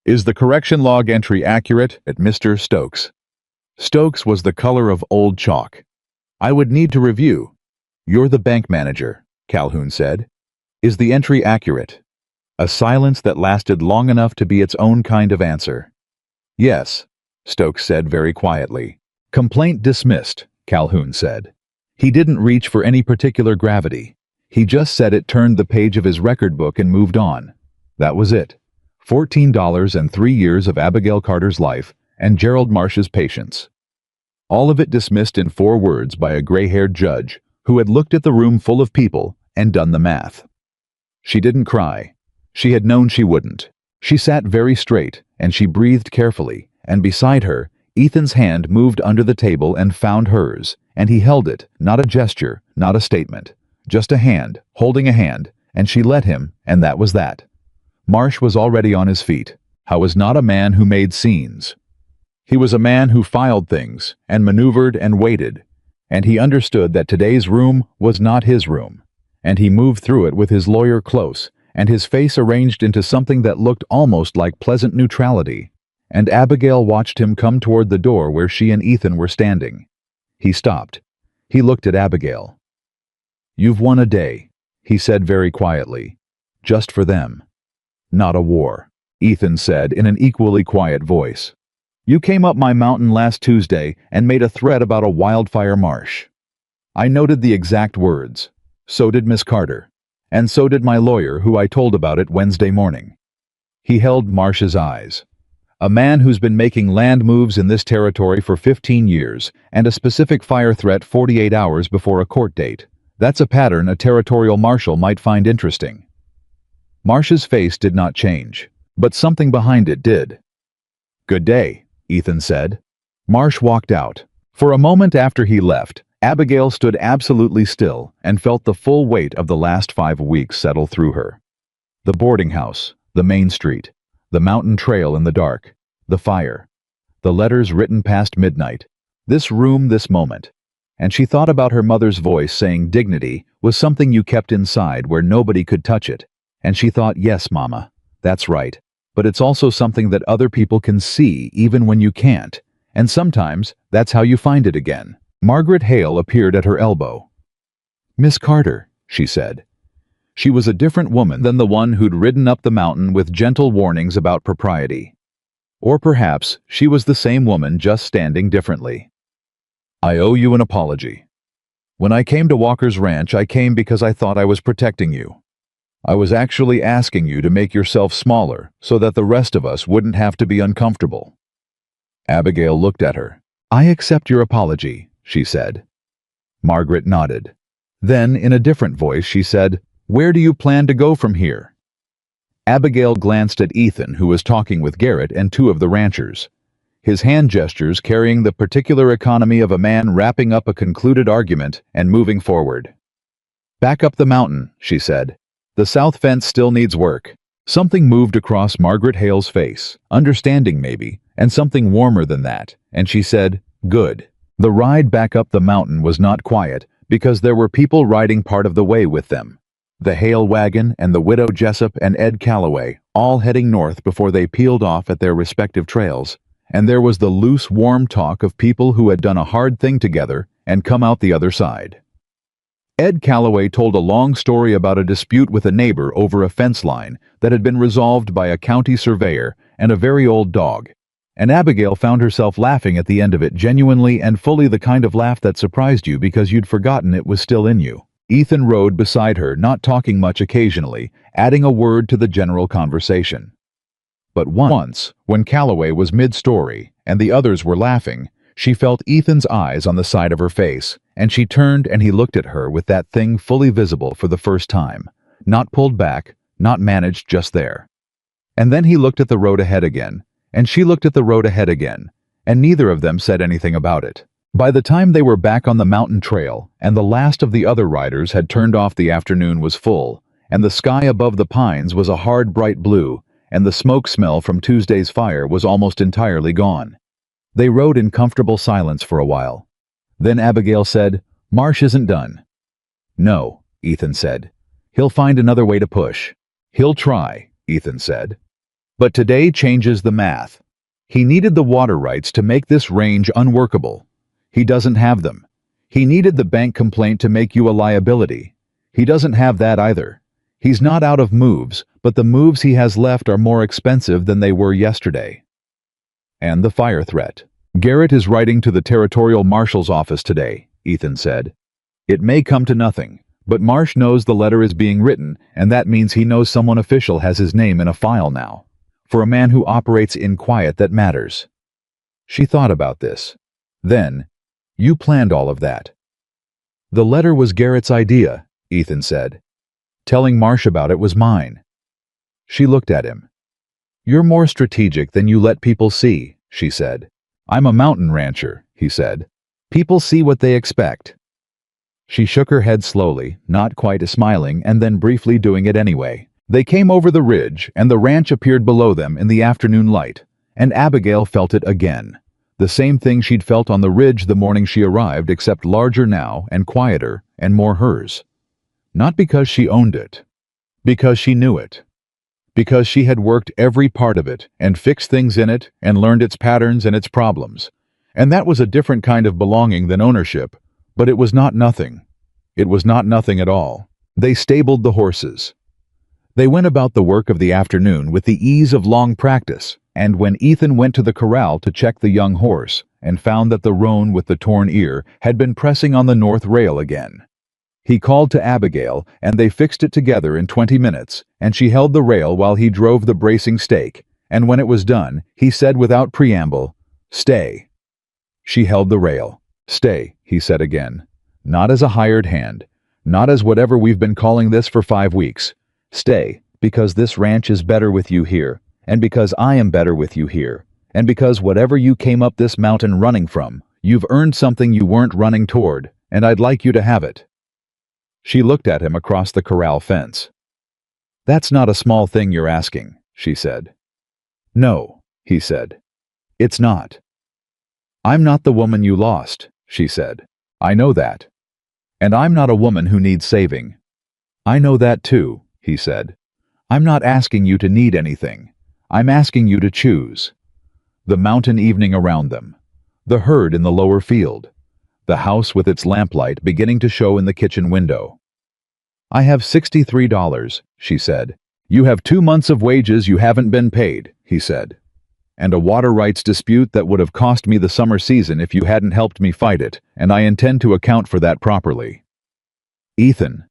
Is the correction log entry accurate at Mr. Stokes? Stokes was the color of old chalk. I would need to review. You're the bank manager, Calhoun said. Is the entry accurate? A silence that lasted long enough to be its own kind of answer. Yes, Stokes said very quietly. Complaint dismissed, Calhoun said. He didn't reach for any particular gravity. He just said it, turned the page of his record book and moved on. That was it. $14 and 3 years of Abigail Carter's life and Gerald Marsh's patience. All of it dismissed in 4 words by a gray-haired judge who had looked at the room full of people and done the math. She didn't cry. She had known she wouldn't. She sat very straight, and she breathed carefully, and beside her, Ethan's hand moved under the table and found hers, and he held it, not a gesture, not a statement, just a hand, holding a hand, and she let him, and that was that. Marsh was already on his feet. He was not a man who made scenes. He was a man who filed things, and maneuvered and waited, and he understood that today's room was not his room, and he moved through it with his lawyer close, and his face arranged into something that looked almost like pleasant neutrality, and Abigail watched him come toward the door where she and Ethan were standing. He stopped. He looked at Abigail. You've won a day, he said very quietly, just for them. Not a war, Ethan said in an equally quiet voice. You came up my mountain last Tuesday and made a threat about a wildfire marsh. I noted the exact words. So did Miss Carter. And so did my lawyer, who I told about it Wednesday morning. He held Marsh's eyes. A man who's been making land moves in this territory for 15 years and a specific fire threat 48 hours before a court date. That's a pattern a territorial marshal might find interesting. Marsh's face did not change, but something behind it did. Good day, Ethan said. Marsh walked out. For a moment after he left, Abigail stood absolutely still and felt the full weight of the last 5 weeks settle through her. The boarding house, the main street, the mountain trail in the dark, the fire, the letters written past midnight, this room, this moment. And she thought about her mother's voice saying dignity was something you kept inside where nobody could touch it. And she thought, yes, Mama, that's right. But it's also something that other people can see even when you can't. And sometimes that's how you find it again. Margaret Hale appeared at her elbow. Miss Carter, she said. She was a different woman than the one who'd ridden up the mountain with gentle warnings about propriety. Or perhaps she was the same woman just standing differently. I owe you an apology. When I came to Walker's Ranch, I came because I thought I was protecting you. I was actually asking you to make yourself smaller so that the rest of us wouldn't have to be uncomfortable. Abigail looked at her. I accept your apology, she said. Margaret nodded. Then, in a different voice, she said, Where do you plan to go from here? Abigail glanced at Ethan, who was talking with Garrett and 2 of the ranchers. His hand gestures carrying the particular economy of a man wrapping up a concluded argument and moving forward. Back up the mountain, she said. The south fence still needs work. Something moved across Margaret Hale's face, understanding maybe, and something warmer than that, and she said, Good. The ride back up the mountain was not quiet because there were people riding part of the way with them. The Hale wagon and the widow Jessup and Ed Calloway, all heading north before they peeled off at their respective trails. And there was the loose, warm talk of people who had done a hard thing together and come out the other side. Ed Calloway told a long story about a dispute with a neighbor over a fence line that had been resolved by a county surveyor and a very old dog. And Abigail found herself laughing at the end of it, genuinely and fully the kind of laugh that surprised you because you'd forgotten it was still in you. Ethan rode beside her, not talking much occasionally, adding a word to the general conversation. But once, when Calloway was mid-story and the others were laughing, she felt Ethan's eyes on the side of her face, and she turned and he looked at her with that thing fully visible for the first time, not pulled back, not managed, just there. And then he looked at the road ahead again, and she looked at the road ahead again, and neither of them said anything about it. By the time they were back on the mountain trail, and the last of the other riders had turned off, the afternoon was full, and the sky above the pines was a hard bright blue, and the smoke smell from Tuesday's fire was almost entirely gone. They rode in comfortable silence for a while. Then Abigail said, Marsh isn't done. No, Ethan said. He'll find another way to push. He'll try, Ethan said. But today changes the math. He needed the water rights to make this range unworkable. He doesn't have them. He needed the bank complaint to make you a liability. He doesn't have that either. He's not out of moves, but the moves he has left are more expensive than they were yesterday. And the fire threat. Garrett is writing to the territorial marshal's office today, Ethan said. It may come to nothing, but Marsh knows the letter is being written, and that means he knows someone official has his name in a file now. For a man who operates in quiet, that matters. She thought about this. Then, you planned all of that. The letter was Garrett's idea, Ethan said. Telling Marsh about it was mine. She looked at him. You're more strategic than you let people see, she said. I'm a mountain rancher, he said. People see what they expect. She shook her head slowly, not quite smiling, and then briefly doing it anyway. They came over the ridge, and the ranch appeared below them in the afternoon light, and Abigail felt it again. The same thing she'd felt on the ridge the morning she arrived, except larger now and quieter and more hers. Not because she owned it, because she knew it. Because she had worked every part of it and fixed things in it and learned its patterns and its problems. And that was a different kind of belonging than ownership, but it was not nothing. It was not nothing at all. They stabled the horses. They went about the work of the afternoon with the ease of long practice, and when Ethan went to the corral to check the young horse and found that the roan with the torn ear had been pressing on the north rail again, he called to Abigail, and they fixed it together in 20 minutes, and she held the rail while he drove the bracing stake, and when it was done, he said without preamble, "Stay." She held the rail. "Stay," he said again. "Not as a hired hand. Not as whatever we've been calling this for 5 weeks. Stay, because this ranch is better with you here, and because I am better with you here, and because whatever you came up this mountain running from, you've earned something you weren't running toward, and I'd like you to have it." She looked at him across the corral fence. "That's not a small thing you're asking," she said. "No," he said. "It's not." "I'm not the woman you lost," she said. "I know that. And I'm not a woman who needs saving." "I know that too," he said. "I'm not asking you to need anything. I'm asking you to choose." The mountain evening around them. The herd in the lower field. The house with its lamplight beginning to show in the kitchen window. "I have $63, she said. "You have 2 months of wages you haven't been paid," he said. "And a water rights dispute that would have cost me the summer season if you hadn't helped me fight it, and I intend to account for that properly." Ethan.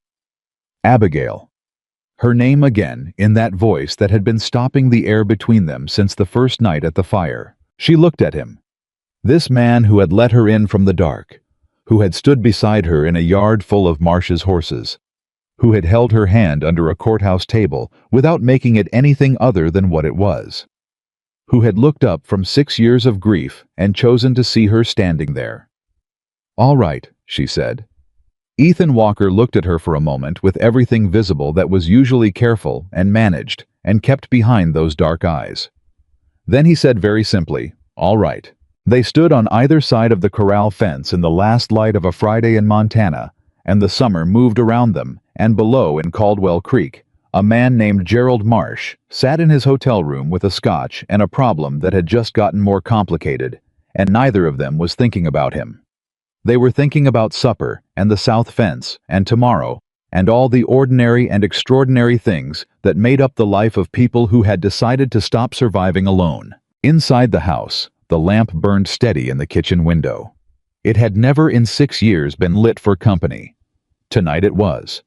Abigail. Her name again, in that voice that had been stopping the air between them since the first night at the fire. She looked at him. This man who had let her in from the dark, who had stood beside her in a yard full of Marsh's horses, who had held her hand under a courthouse table without making it anything other than what it was, who had looked up from 6 years of grief and chosen to see her standing there. "All right," she said. Ethan Walker looked at her for a moment with everything visible that was usually careful and managed and kept behind those dark eyes. Then he said very simply, "All right." They stood on either side of the corral fence in the last light of a Friday in Montana, and the summer moved around them, and below in Caldwell Creek, a man named Gerald Marsh sat in his hotel room with a scotch and a problem that had just gotten more complicated, and neither of them was thinking about him. They were thinking about supper and the south fence and tomorrow and all the ordinary and extraordinary things that made up the life of people who had decided to stop surviving alone. Inside the house, the lamp burned steady in the kitchen window. It had never in 6 years been lit for company. Tonight it was.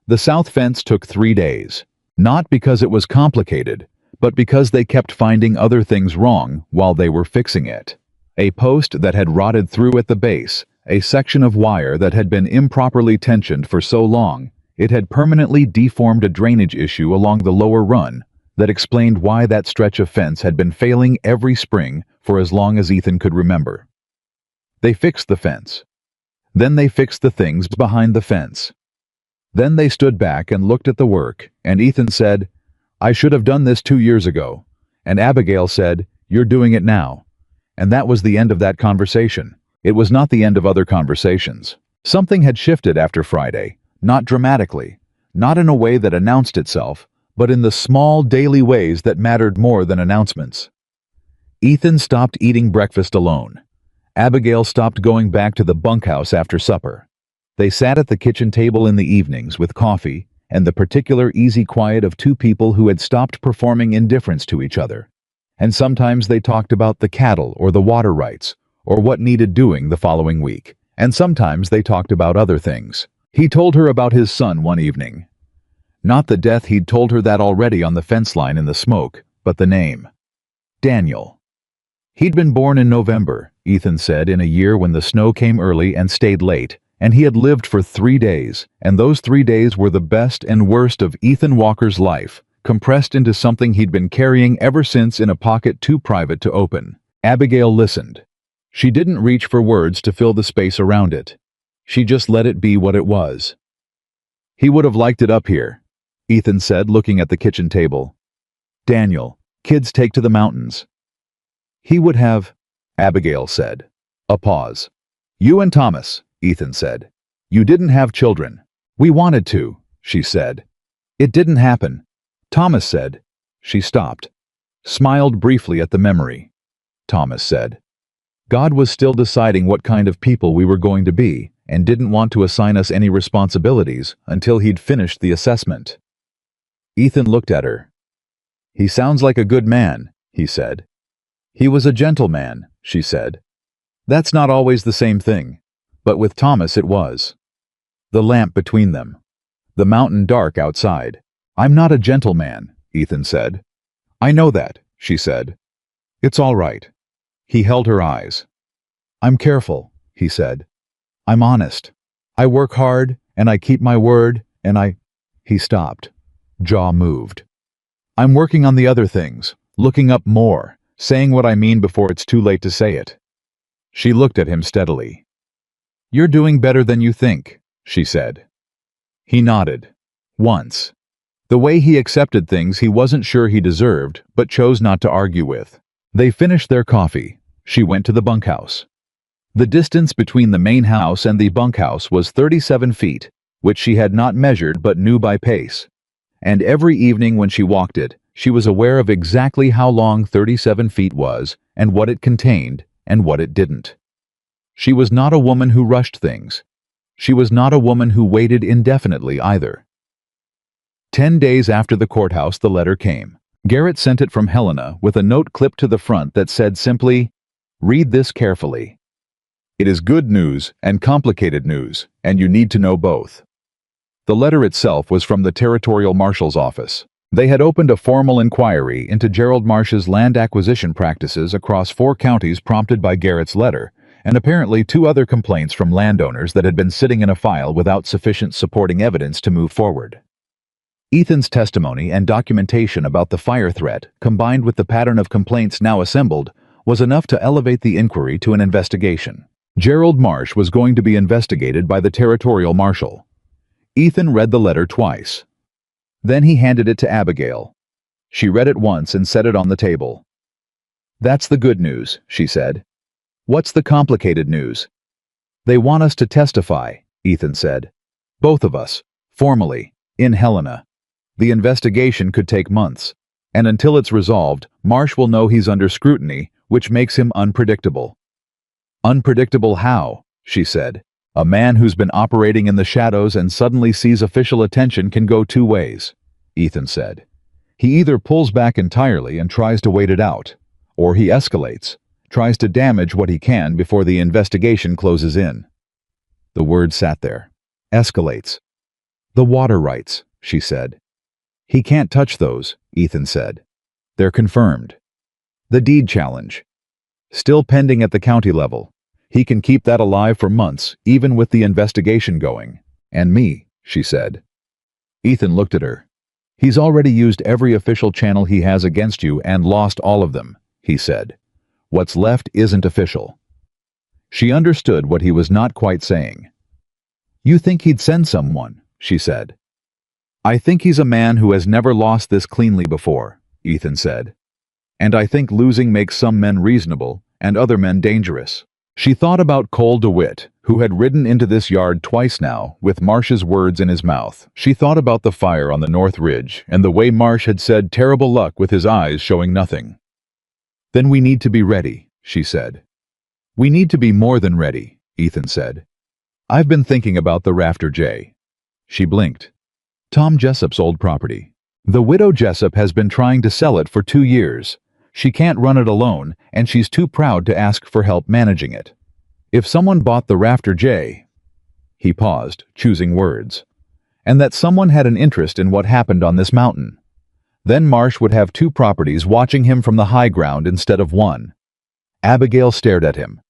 The south fence took 3 days, not because it was complicated, but because they kept finding other things wrong while they were fixing it. A post that had rotted through at the base, a section of wire that had been improperly tensioned for so long, it had permanently deformed a drainage issue along the lower run that explained why that stretch of fence had been failing every spring for as long as Ethan could remember. They fixed the fence. Then they fixed the things behind the fence. Then they stood back and looked at the work, and Ethan said, "I should have done this 2 years ago." And Abigail said, "You're doing it now." And that was the end of that conversation. It was not the end of other conversations. Something had shifted after Friday, not dramatically, not in a way that announced itself, but in the small daily ways that mattered more than announcements. Ethan stopped eating breakfast alone. Abigail stopped going back to the bunkhouse after supper. They sat at the kitchen table in the evenings with coffee and the particular easy quiet of two people who had stopped performing indifference to each other. And sometimes they talked about the cattle or the water rights, or what needed doing the following week. And sometimes they talked about other things. He told her about his son one evening. Not the death, he'd told her that already on the fence line in the smoke, but the name. Daniel. He'd been born in November, Ethan said, in a year when the snow came early and stayed late, and he had lived for 3 days, and those 3 days were the best and worst of Ethan Walker's life, compressed into something he'd been carrying ever since in a pocket too private to open. Abigail listened. She didn't reach for words to fill the space around it. She just let it be what it was. "He would have liked it up here," Ethan said, looking at the kitchen table. "Daniel, kids take to the mountains." "He would have," Abigail said. A pause. "You and Thomas," Ethan said. "You didn't have children." "We wanted to," she said. "It didn't happen." Thomas said. She stopped, smiled briefly at the memory. Thomas said. "God was still deciding what kind of people we were going to be, and didn't want to assign us any responsibilities until he'd finished the assessment." Ethan looked at her. "He sounds like a good man," he said. "He was a gentleman," she said. "That's not always the same thing, but with Thomas it was." The lamp between them. The mountain dark outside. "I'm not a gentleman," Ethan said. "I know that," she said. "It's all right." He held her eyes. "I'm careful," he said. "I'm honest. I work hard, and I keep my word, and I—" He stopped. Jaw moved. "I'm working on the other things, looking up more, saying what I mean before it's too late to say it." She looked at him steadily. "You're doing better than you think," she said. He nodded. Once. The way he accepted things he wasn't sure he deserved, but chose not to argue with. They finished their coffee. She went to the bunkhouse. The distance between the main house and the bunkhouse was 37 feet, which she had not measured but knew by pace. And every evening when she walked it, she was aware of exactly how long 37 feet was, and what it contained, and what it didn't. She was not a woman who rushed things. She was not a woman who waited indefinitely either. 10 days after the courthouse, the letter came. Garrett sent it from Helena with a note clipped to the front that said simply, "Read this carefully. It is good news and complicated news, and you need to know both." The letter itself was from the Territorial Marshal's office. They had opened a formal inquiry into Gerald Marsh's land acquisition practices across 4 counties prompted by Garrett's letter, and apparently 2 other complaints from landowners that had been sitting in a file without sufficient supporting evidence to move forward. Ethan's testimony and documentation about the fire threat, combined with the pattern of complaints now assembled, was enough to elevate the inquiry to an investigation. Gerald Marsh was going to be investigated by the Territorial Marshal. Ethan read the letter twice. Then he handed it to Abigail. She read it once and set it on the table. "That's the good news," she said. "What's the complicated news?" "They want us to testify," Ethan said. "Both of us, formally, in Helena. The investigation could take months, and until it's resolved, Marsh will know he's under scrutiny, which makes him unpredictable." "Unpredictable how?" she said. "A man who's been operating in the shadows and suddenly sees official attention can go 2 ways," Ethan said. "He either pulls back entirely and tries to wait it out, or he escalates, tries to damage what he can before the investigation closes in." The word sat there. Escalates. "The water rights," she said. "He can't touch those," Ethan said. "They're confirmed." "The deed challenge. Still pending at the county level. He can keep that alive for months, even with the investigation going. And me," she said. Ethan looked at her. "He's already used every official channel he has against you and lost all of them," he said. "What's left isn't official." She understood what he was not quite saying. "You think he'd send someone?" she said. "I think he's a man who has never lost this cleanly before," Ethan said. "And I think losing makes some men reasonable and other men dangerous." She thought about Cole DeWitt, who had ridden into this yard twice now, with Marsh's words in his mouth. She thought about the fire on the North Ridge and the way Marsh had said terrible luck with his eyes showing nothing. "Then we need to be ready," she said. "We need to be more than ready," Ethan said. "I've been thinking about the Rafter J." She blinked. "Tom Jessup's old property. The widow Jessup has been trying to sell it for 2 years. She can't run it alone, and she's too proud to ask for help managing it. If someone bought the Rafter J—" He paused, choosing words. "And that someone had an interest in what happened on this mountain. Then Marsh would have 2 properties watching him from the high ground instead of 1. Abigail stared at him.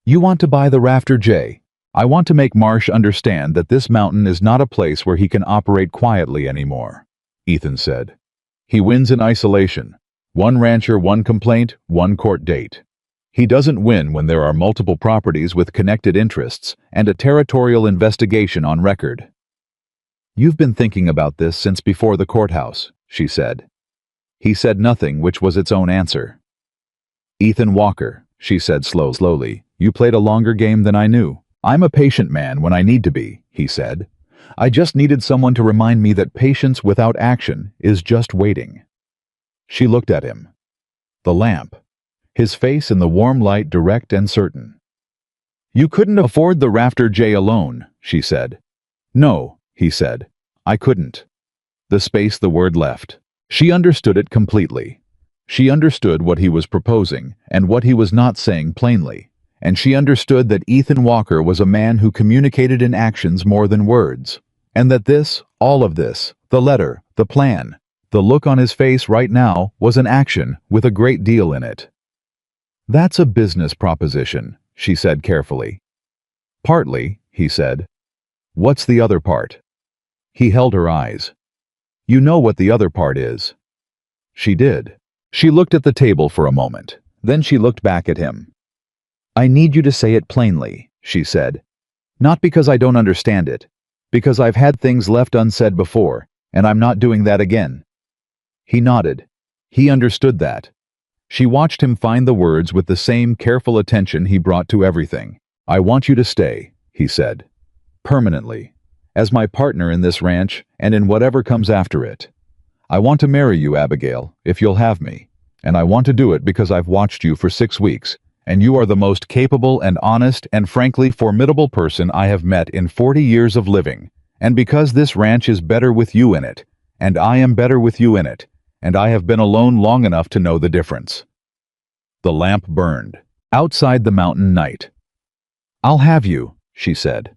"You want to buy the Rafter J? I want to make Marsh understand that this mountain is not a place where he can operate quietly anymore," Ethan said. "He wins in isolation. 1 rancher, 1 complaint, 1 court date. He doesn't win when there are multiple properties with connected interests and a territorial investigation on record." "You've been thinking about this since before the courthouse," she said. He said nothing, which was its own answer. "Ethan Walker," she said slowly, "you played a longer game than I knew. I'm a patient man when I need to be," he said. "I just needed someone to remind me that patience without action is just waiting." She looked at him. The lamp. His face in the warm light, direct and certain. "You couldn't afford the Rafter J alone," she said. "No," he said. "I couldn't." the space the word left. She understood it completely. She understood what he was proposing and what he was not saying plainly. And she understood that Ethan Walker was a man who communicated in actions more than words. And that this, all of this, the letter, the plan, the look on his face right now was an action with a great deal in it. "That's a business proposition," she said carefully. "Partly," he said. "What's the other part?" He held her eyes. "You know what the other part is." She did. She looked at the table for a moment. Then she looked back at him. "I need you to say it plainly," she said. "Not because I don't understand it, because I've had things left unsaid before, and I'm not doing that again." He nodded. He understood that. She watched him find the words with the same careful attention he brought to everything. "I want you to stay," he said. "Permanently. As my partner in this ranch and in whatever comes after it. I want to marry you, Abigail, if you'll have me. And I want to do it because I've watched you for 6 weeks, and you are the most capable and honest and frankly formidable person I have met in 40 years of living. And because this ranch is better with you in it, and I am better with you in it, and I have been alone long enough to know the difference." The lamp burned. Outside the mountain night. "I'll have you," she said.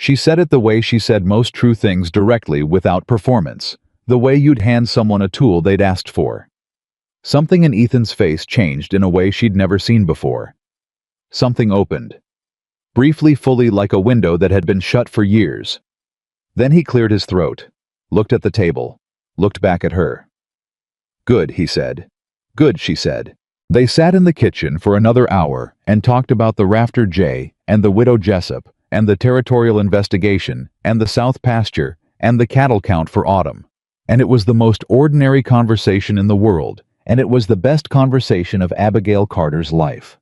She said it the way she said most true things, directly, without performance. The way you'd hand someone a tool they'd asked for. Something in Ethan's face changed in a way she'd never seen before. Something opened. Briefly, fully, like a window that had been shut for years. Then he cleared his throat, looked at the table, looked back at her. "Good," he said. "Good," she said. They sat in the kitchen for another hour and talked about the Rafter Jay and the Widow Jessup and the territorial investigation and the South pasture and the cattle count for autumn. And it was the most ordinary conversation in the world, and it was the best conversation of Abigail Carter's life.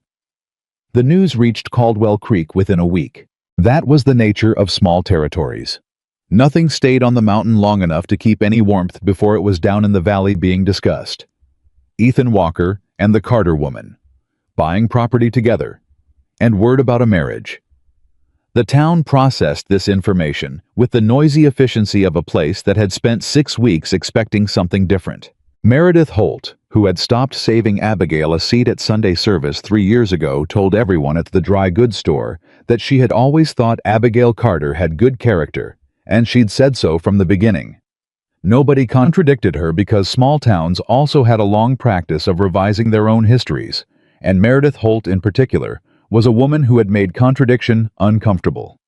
The news reached Caldwell Creek within a week. That was the nature of small territories. Nothing stayed on the mountain long enough to keep any warmth before it was down in the valley being discussed. Ethan Walker and the Carter woman. Buying property together. And word about a marriage. The town processed this information with the noisy efficiency of a place that had spent 6 weeks expecting something different. Meredith Holt, who had stopped saving Abigail a seat at Sunday service 3 years ago, told everyone at the dry goods store that she had always thought Abigail Carter had good character, and she'd said so from the beginning. Nobody contradicted her because small towns also had a long practice of revising their own histories, and Meredith Holt in particular was a woman who had made contradiction uncomfortable.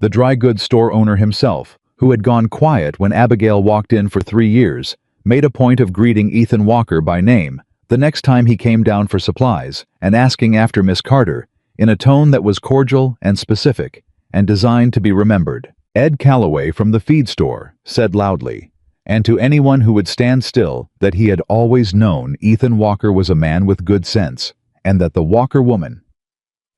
The dry goods store owner himself, who had gone quiet when Abigail walked in for 3 years, made a point of greeting Ethan Walker by name the next time he came down for supplies and asking after Miss Carter in a tone that was cordial and specific and designed to be remembered. Ed Calloway from the feed store said loudly, and to anyone who would stand still, that he had always known Ethan Walker was a man with good sense, and that the Walker woman,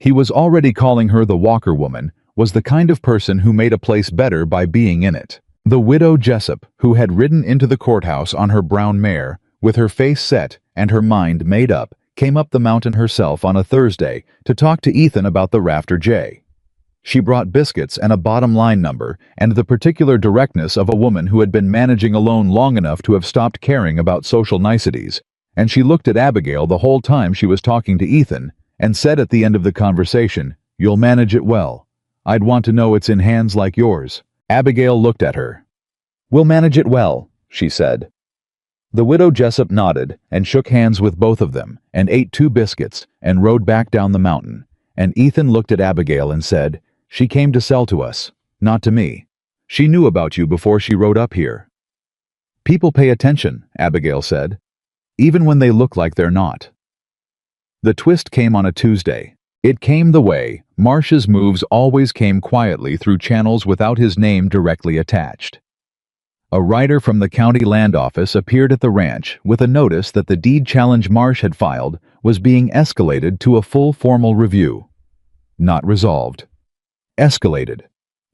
he was already calling her the Walker woman, was the kind of person who made a place better by being in it. The Widow Jessup, who had ridden into the courthouse on her brown mare, with her face set and her mind made up, came up the mountain herself on a Thursday to talk to Ethan about the Rafter Jay. She brought biscuits and a bottom-line number and the particular directness of a woman who had been managing alone long enough to have stopped caring about social niceties, and she looked at Abigail the whole time she was talking to Ethan and said at the end of the conversation, "You'll manage it well. I'd want to know it's in hands like yours." Abigail looked at her. "We'll manage it well," she said. The Widow Jessup nodded and shook hands with both of them and ate 2 biscuits and rode back down the mountain, and Ethan looked at Abigail and said, "She came to sell to us, not to me. She knew about you before she rode up here." "People pay attention," Abigail said, "even when they look like they're not." The twist came on a Tuesday. It came the way Marsh's moves always came, quietly through channels without his name directly attached. A writer from the county land office appeared at the ranch with a notice that the deed challenge Marsh had filed was being escalated to a full formal review. Not resolved. Escalated.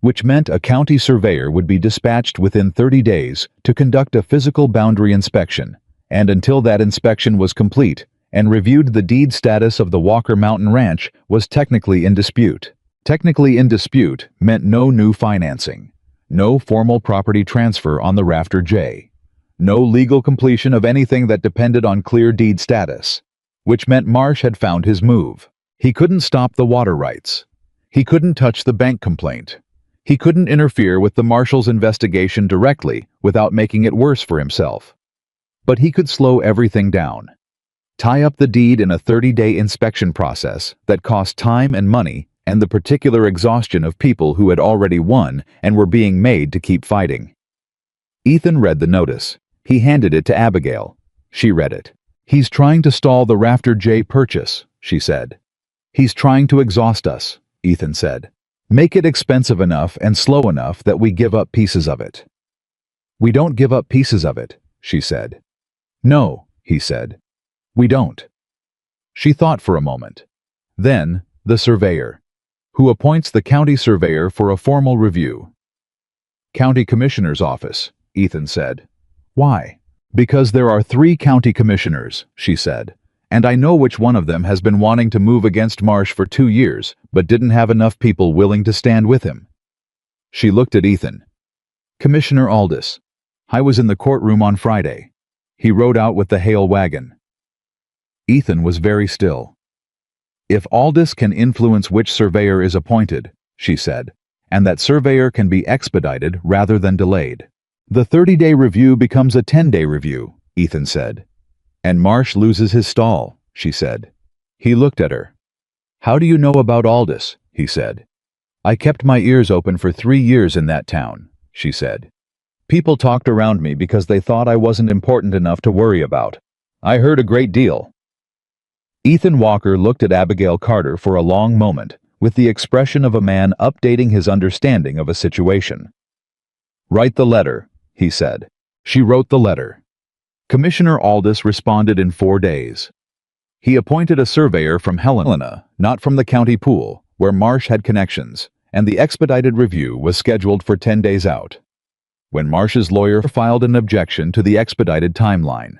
Which meant a county surveyor would be dispatched within 30 days to conduct a physical boundary inspection, and until that inspection was complete and reviewed, the deed status of the Walker Mountain Ranch was technically in dispute. Technically in dispute meant no new financing, No formal property transfer on the Rafter J. No legal completion of anything that depended on clear deed status. Which meant Marsh had found his move. He couldn't stop the water rights. He couldn't touch the bank complaint. He couldn't interfere with the marshal's investigation directly without making it worse for himself. But he could slow everything down. Tie up the deed in a 30-day inspection process that cost time and money and the particular exhaustion of people who had already won and were being made to keep fighting. Ethan read the notice. He handed it to Abigail. She read it. "He's trying to stall the Rafter J purchase," she said. "He's trying to exhaust us," Ethan said. "Make it expensive enough and slow enough that we give up pieces of it." "We don't give up pieces of it," she said. "No," he said. "We don't." She thought for a moment. Then, the surveyor. "Who appoints the county surveyor for a formal review?" "County commissioner's office," Ethan said. "Why?" "Because there are 3 county commissioners," she said, "and I know which one of them has been wanting to move against Marsh for 2 years, but didn't have enough people willing to stand with him." She looked at Ethan. "Commissioner Aldis. I was in the courtroom on Friday. He rode out with the Hale wagon." Ethan was very still. "If Aldis can influence which surveyor is appointed," she said, "and that surveyor can be expedited rather than delayed, the 30-day review becomes a 10-day review," Ethan said. "And Marsh loses his stall," she said. He looked at her. "How do you know about Aldis?" he said. "I kept my ears open for 3 years in that town," she said. "People talked around me because they thought I wasn't important enough to worry about. I heard a great deal." Ethan Walker looked at Abigail Carter for a long moment, with the expression of a man updating his understanding of a situation. "Write the letter," he said. She wrote the letter. Commissioner Aldis responded in 4 days. He appointed a surveyor from Helena, not from the county pool, where Marsh had connections, and the expedited review was scheduled for 10 days out. When Marsh's lawyer filed an objection to the expedited timeline,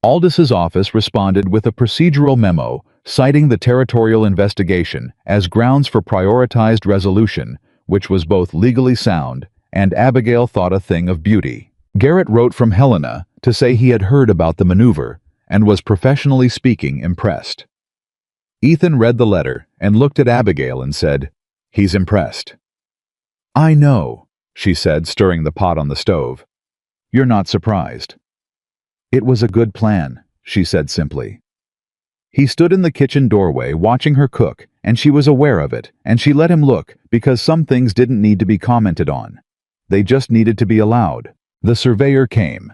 Aldis's office responded with a procedural memo citing the territorial investigation as grounds for prioritized resolution, which was both legally sound and Abigail thought a thing of beauty. Garrett wrote from Helena to say he had heard about the maneuver and was professionally speaking impressed. Ethan read the letter and looked at Abigail and said, "He's impressed." "I know," she said, stirring the pot on the stove. "You're not surprised." "It was a good plan," she said simply. He stood in the kitchen doorway watching her cook, and she was aware of it, and she let him look because some things didn't need to be commented on. They just needed to be allowed. The surveyor came.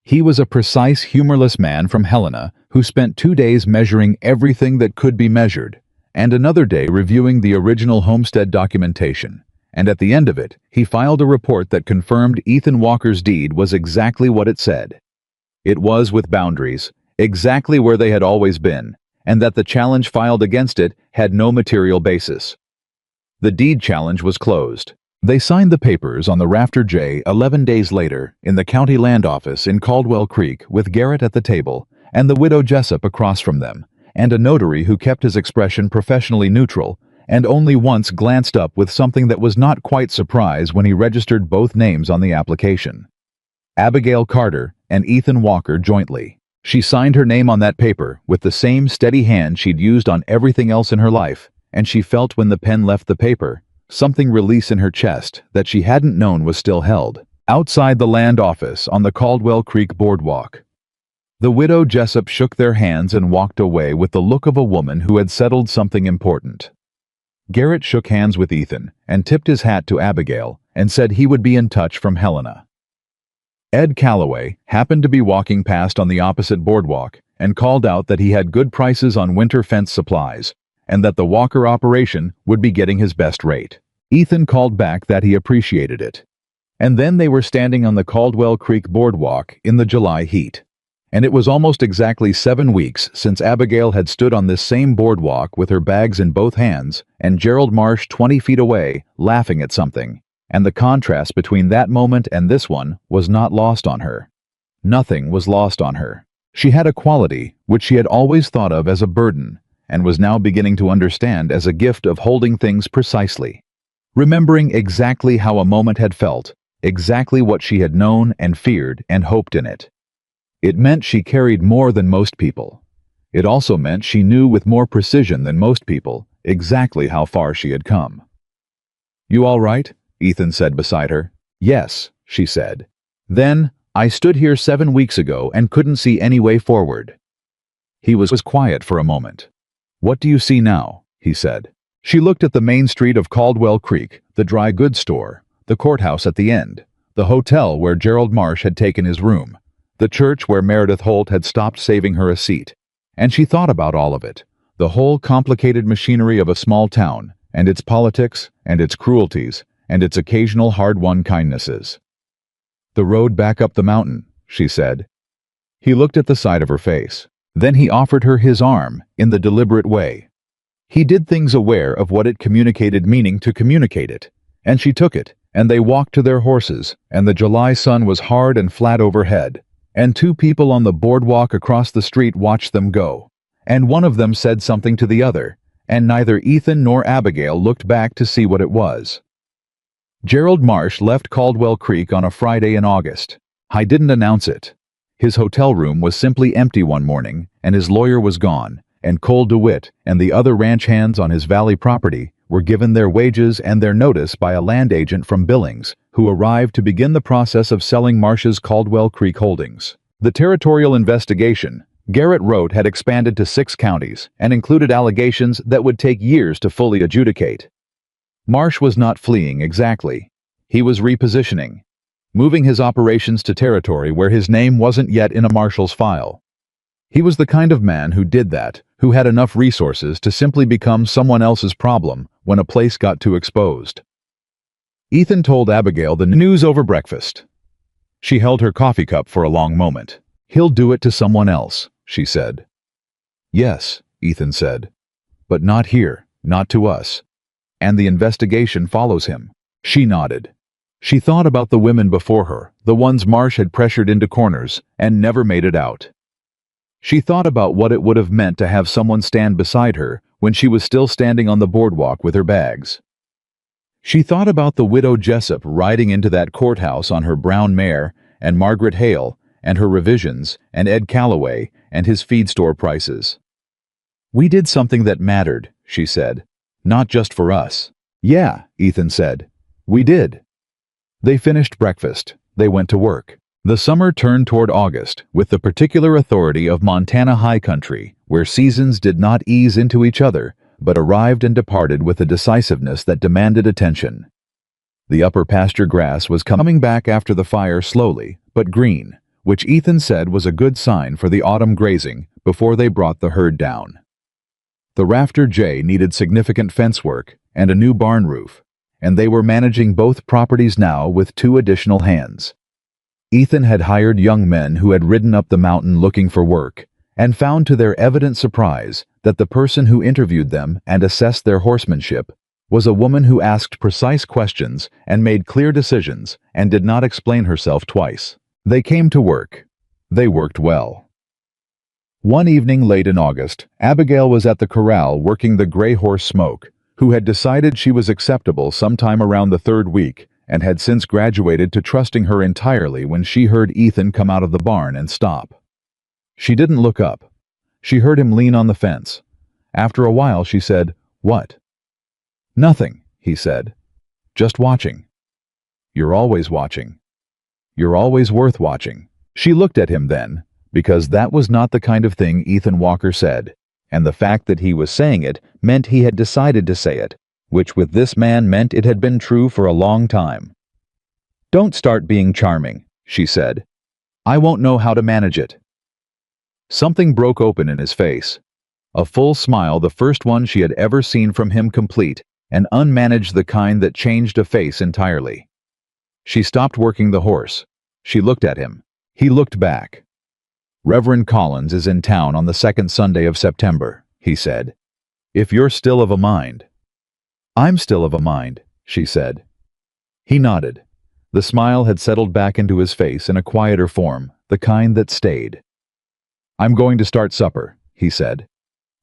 He was a precise, humorless man from Helena who spent 2 days measuring everything that could be measured, and another day reviewing the original homestead documentation. And at the end of it, he filed a report that confirmed Ethan Walker's deed was exactly what it said. It was with boundaries, exactly where they had always been, and that the challenge filed against it had no material basis. The deed challenge was closed. They signed the papers on the Rafter J 11 days later in the county land office in Caldwell Creek with Garrett at the table and the widow Jessup across from them, and a notary who kept his expression professionally neutral and only once glanced up with something that was not quite surprise when he registered both names on the application. Abigail Carter and Ethan Walker jointly. She signed her name on that paper with the same steady hand she'd used on everything else in her life, and she felt when the pen left the paper, something release in her chest that she hadn't known was still held, outside the land office on the Caldwell Creek boardwalk. The widow Jessup shook their hands and walked away with the look of a woman who had settled something important. Garrett shook hands with Ethan and tipped his hat to Abigail and said he would be in touch from Helena. Ed Calloway happened to be walking past on the opposite boardwalk and called out that he had good prices on winter fence supplies and that the Walker operation would be getting his best rate. Ethan called back that he appreciated it. And then they were standing on the Caldwell Creek boardwalk in the July heat. And it was almost exactly 7 weeks since Abigail had stood on this same boardwalk with her bags in both hands and Gerald Marsh 20 feet away laughing at something. And the contrast between that moment and this one was not lost on her. Nothing was lost on her. She had a quality which she had always thought of as a burden, and was now beginning to understand as a gift of holding things precisely. remembering exactly how a moment had felt, exactly what she had known and feared and hoped in it. It meant she carried more than most people. It also meant she knew with more precision than most people exactly how far she had come. "You all right?" Ethan said beside her. "Yes," she said. "Then, I stood here 7 weeks ago and couldn't see any way forward." He was quiet for a moment. "What do you see now?" he said. She looked at the main street of Caldwell Creek, the dry goods store, the courthouse at the end, the hotel where Gerald Marsh had taken his room, the church where Meredith Holt had stopped saving her a seat. And she thought about all of it, the whole complicated machinery of a small town, and its politics, and its cruelties, and its occasional hard-won kindnesses. "The road back up the mountain," she said. He looked at the side of her face. Then he offered her his arm, in the deliberate way. He did things aware of what it communicated, meaning to communicate it. And she took it, and they walked to their horses, and the July sun was hard and flat overhead. And two people on the boardwalk across the street watched them go. And one of them said something to the other, and neither Ethan nor Abigail looked back to see what it was. Gerald Marsh left Caldwell Creek on a Friday in August. I didn't announce it. His hotel room was simply empty one morning, and his lawyer was gone, and Cole DeWitt and the other ranch hands on his valley property were given their wages and their notice by a land agent from Billings, who arrived to begin the process of selling Marsh's Caldwell Creek holdings. The territorial investigation, Garrett wrote, had expanded to 6 counties and included allegations that would take years to fully adjudicate. Marsh was not fleeing exactly. He was repositioning, moving his operations to territory where his name wasn't yet in a marshal's file. He was the kind of man who did that, who had enough resources to simply become someone else's problem when a place got too exposed. Ethan told Abigail the news over breakfast. She held her coffee cup for a long moment. "He'll do it to someone else," she said. "Yes," Ethan said. "But not here, not to us. And the investigation follows him." She nodded. She thought about the women before her, the ones Marsh had pressured into corners and never made it out. She thought about what it would have meant to have someone stand beside her when she was still standing on the boardwalk with her bags. She thought about the widow Jessup riding into that courthouse on her brown mare, and Margaret Hale, and her revisions, and Ed Calloway, and his feed store prices. "We did something that mattered," she said. "Not just for us." "Yeah," Ethan said. "We did." They finished breakfast. They went to work. The summer turned toward August, with the particular authority of Montana high country, where seasons did not ease into each other, but arrived and departed with a decisiveness that demanded attention. The upper pasture grass was coming back after the fire slowly, but green, which Ethan said was a good sign for the autumn grazing before they brought the herd down. The rafter J needed significant fence work and a new barn roof, and they were managing both properties now with 2 additional hands. Ethan had hired young men who had ridden up the mountain looking for work, and found to their evident surprise that the person who interviewed them and assessed their horsemanship was a woman who asked precise questions and made clear decisions and did not explain herself twice. They came to work. They worked well. One evening late in August, Abigail was at the corral working the gray horse Smoke, who had decided she was acceptable sometime around the 3rd week and had since graduated to trusting her entirely when she heard Ethan come out of the barn and stop. She didn't look up. She heard him lean on the fence. After a while she said, "What?" "Nothing," he said. "Just watching." "You're always watching. You're always worth watching." She looked at him then, because that was not the kind of thing Ethan Walker said, and the fact that he was saying it meant he had decided to say it, which with this man meant it had been true for a long time. "Don't start being charming," she said. "I won't know how to manage it." Something broke open in his face. A full smile, the first one she had ever seen from him, complete and unmanaged, the kind that changed a face entirely. She stopped working the horse. She looked at him. He looked back. "Reverend Collins is in town on the 2nd Sunday of September," he said. "If you're still of a mind." "I'm still of a mind," she said. He nodded. The smile had settled back into his face in a quieter form, the kind that stayed. "I'm going to start supper," he said.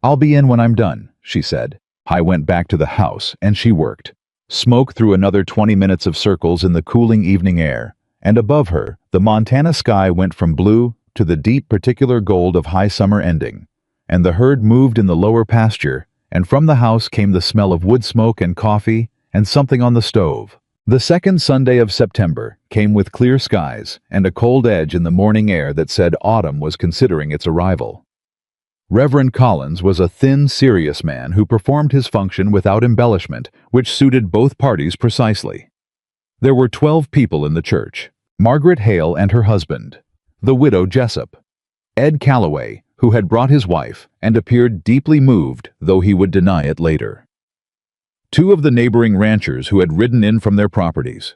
"I'll be in when I'm done," she said. I went back to the house, and she worked. Smoke threw another 20 minutes of circles in the cooling evening air, and above her, the Montana sky went from blue to the deep particular gold of high summer ending, and the herd moved in the lower pasture, and from the house came the smell of wood smoke and coffee and something on the stove. The second Sunday of September came with clear skies and a cold edge in the morning air that said autumn was considering its arrival. Reverend Collins was a thin, serious man who performed his function without embellishment, which suited both parties precisely. There were 12 people in the church: Margaret Hale and her husband, the widow Jessup, Ed Calloway, who had brought his wife and appeared deeply moved, though he would deny it later, 2 of the neighboring ranchers who had ridden in from their properties,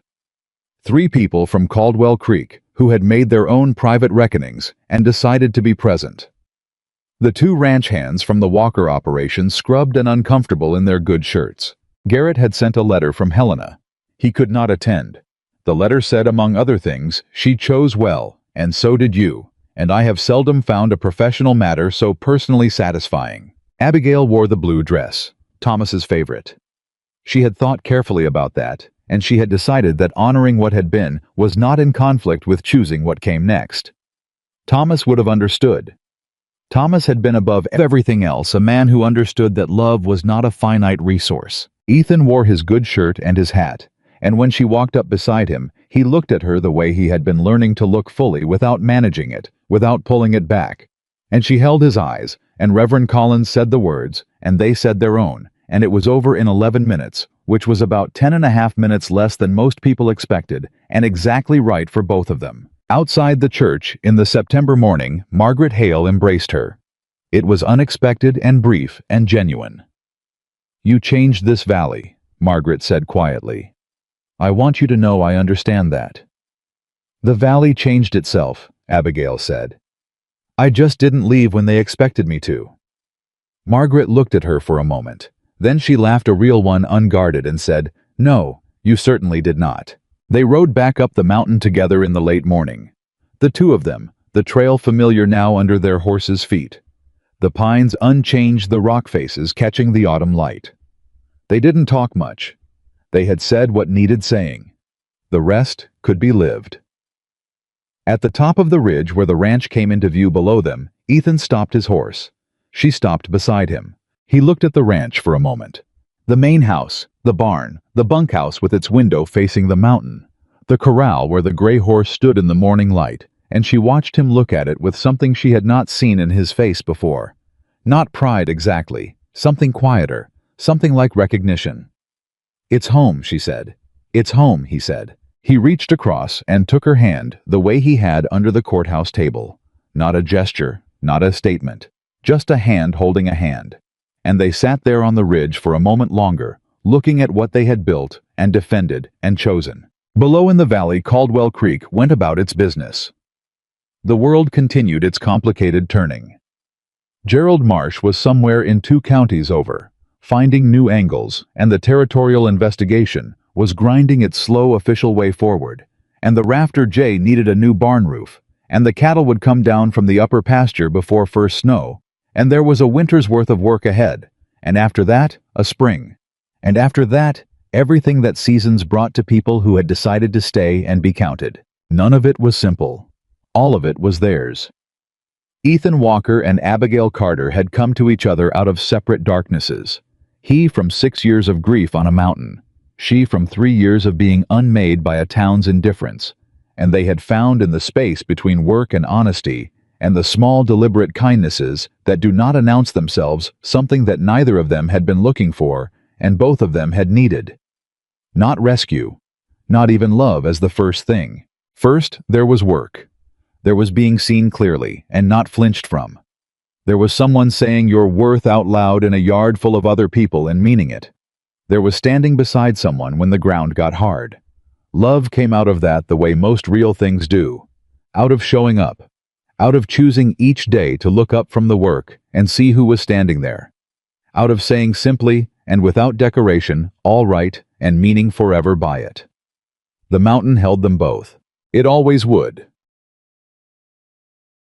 3 people from Caldwell Creek who had made their own private reckonings and decided to be present. The 2 ranch hands from the Walker operation scrubbed and uncomfortable in their good shirts. Garrett had sent a letter from Helena. He could not attend. The letter said, among other things, "She chose well, and so did you, and I have seldom found a professional matter so personally satisfying." Abigail wore the blue dress, Thomas's favorite. She had thought carefully about that, and she had decided that honoring what had been was not in conflict with choosing what came next. Thomas would have understood. Thomas had been above everything else a man who understood that love was not a finite resource. Ethan wore his good shirt and his hat, and when she walked up beside him, he looked at her the way he had been learning to look fully without managing it, without pulling it back. And she held his eyes, and Reverend Collins said the words, and they said their own, and it was over in 11 minutes, which was about 10.5 minutes less than most people expected, and exactly right for both of them. Outside the church, in the September morning, Margaret Hale embraced her. It was unexpected and brief and genuine. "You changed this valley," Margaret said quietly. "I want you to know I understand that." "The valley changed itself," Abigail said. "I just didn't leave when they expected me to." Margaret looked at her for a moment. Then she laughed, a real one, unguarded, and said, "No, you certainly did not." They rode back up the mountain together in the late morning. The 2 of them, the trail familiar now under their horses' feet. The pines unchanged, the rock faces catching the autumn light. They didn't talk much. They had said what needed saying. The rest could be lived. At the top of the ridge where the ranch came into view below them, Ethan stopped his horse. She stopped beside him. He looked at the ranch for a moment. The main house, the barn, the bunkhouse with its window facing the mountain, the corral where the gray horse stood in the morning light, and she watched him look at it with something she had not seen in his face before. Not pride exactly, something quieter, something like recognition. "It's home," she said. "It's home," he said. He reached across and took her hand the way he had under the courthouse table. Not a gesture, not a statement, just a hand holding a hand. And they sat there on the ridge for a moment longer, looking at what they had built and defended and chosen. Below in the valley, Caldwell Creek went about its business. The world continued its complicated turning. Gerald Marsh was somewhere in 2 counties over, finding new angles, and the territorial investigation was grinding its slow official way forward, and the Rafter J needed a new barn roof, and the cattle would come down from the upper pasture before first snow, and there was a winter's worth of work ahead, and after that, a spring, and after that, everything that seasons brought to people who had decided to stay and be counted. None of it was simple. All of it was theirs. Ethan Walker and Abigail Carter had come to each other out of separate darknesses. He from 6 years of grief on a mountain, she from 3 years of being unmade by a town's indifference, and they had found in the space between work and honesty, and the small deliberate kindnesses that do not announce themselves, something that neither of them had been looking for, and both of them had needed. Not rescue, not even love as the first thing. First, there was work. There was being seen clearly and not flinched from. There was someone saying your worth out loud in a yard full of other people and meaning it. There was standing beside someone when the ground got hard. Love came out of that the way most real things do, out of showing up, out of choosing each day to look up from the work and see who was standing there, out of saying simply and without decoration, "All right," and meaning forever by it. The mountain held them both. It always would.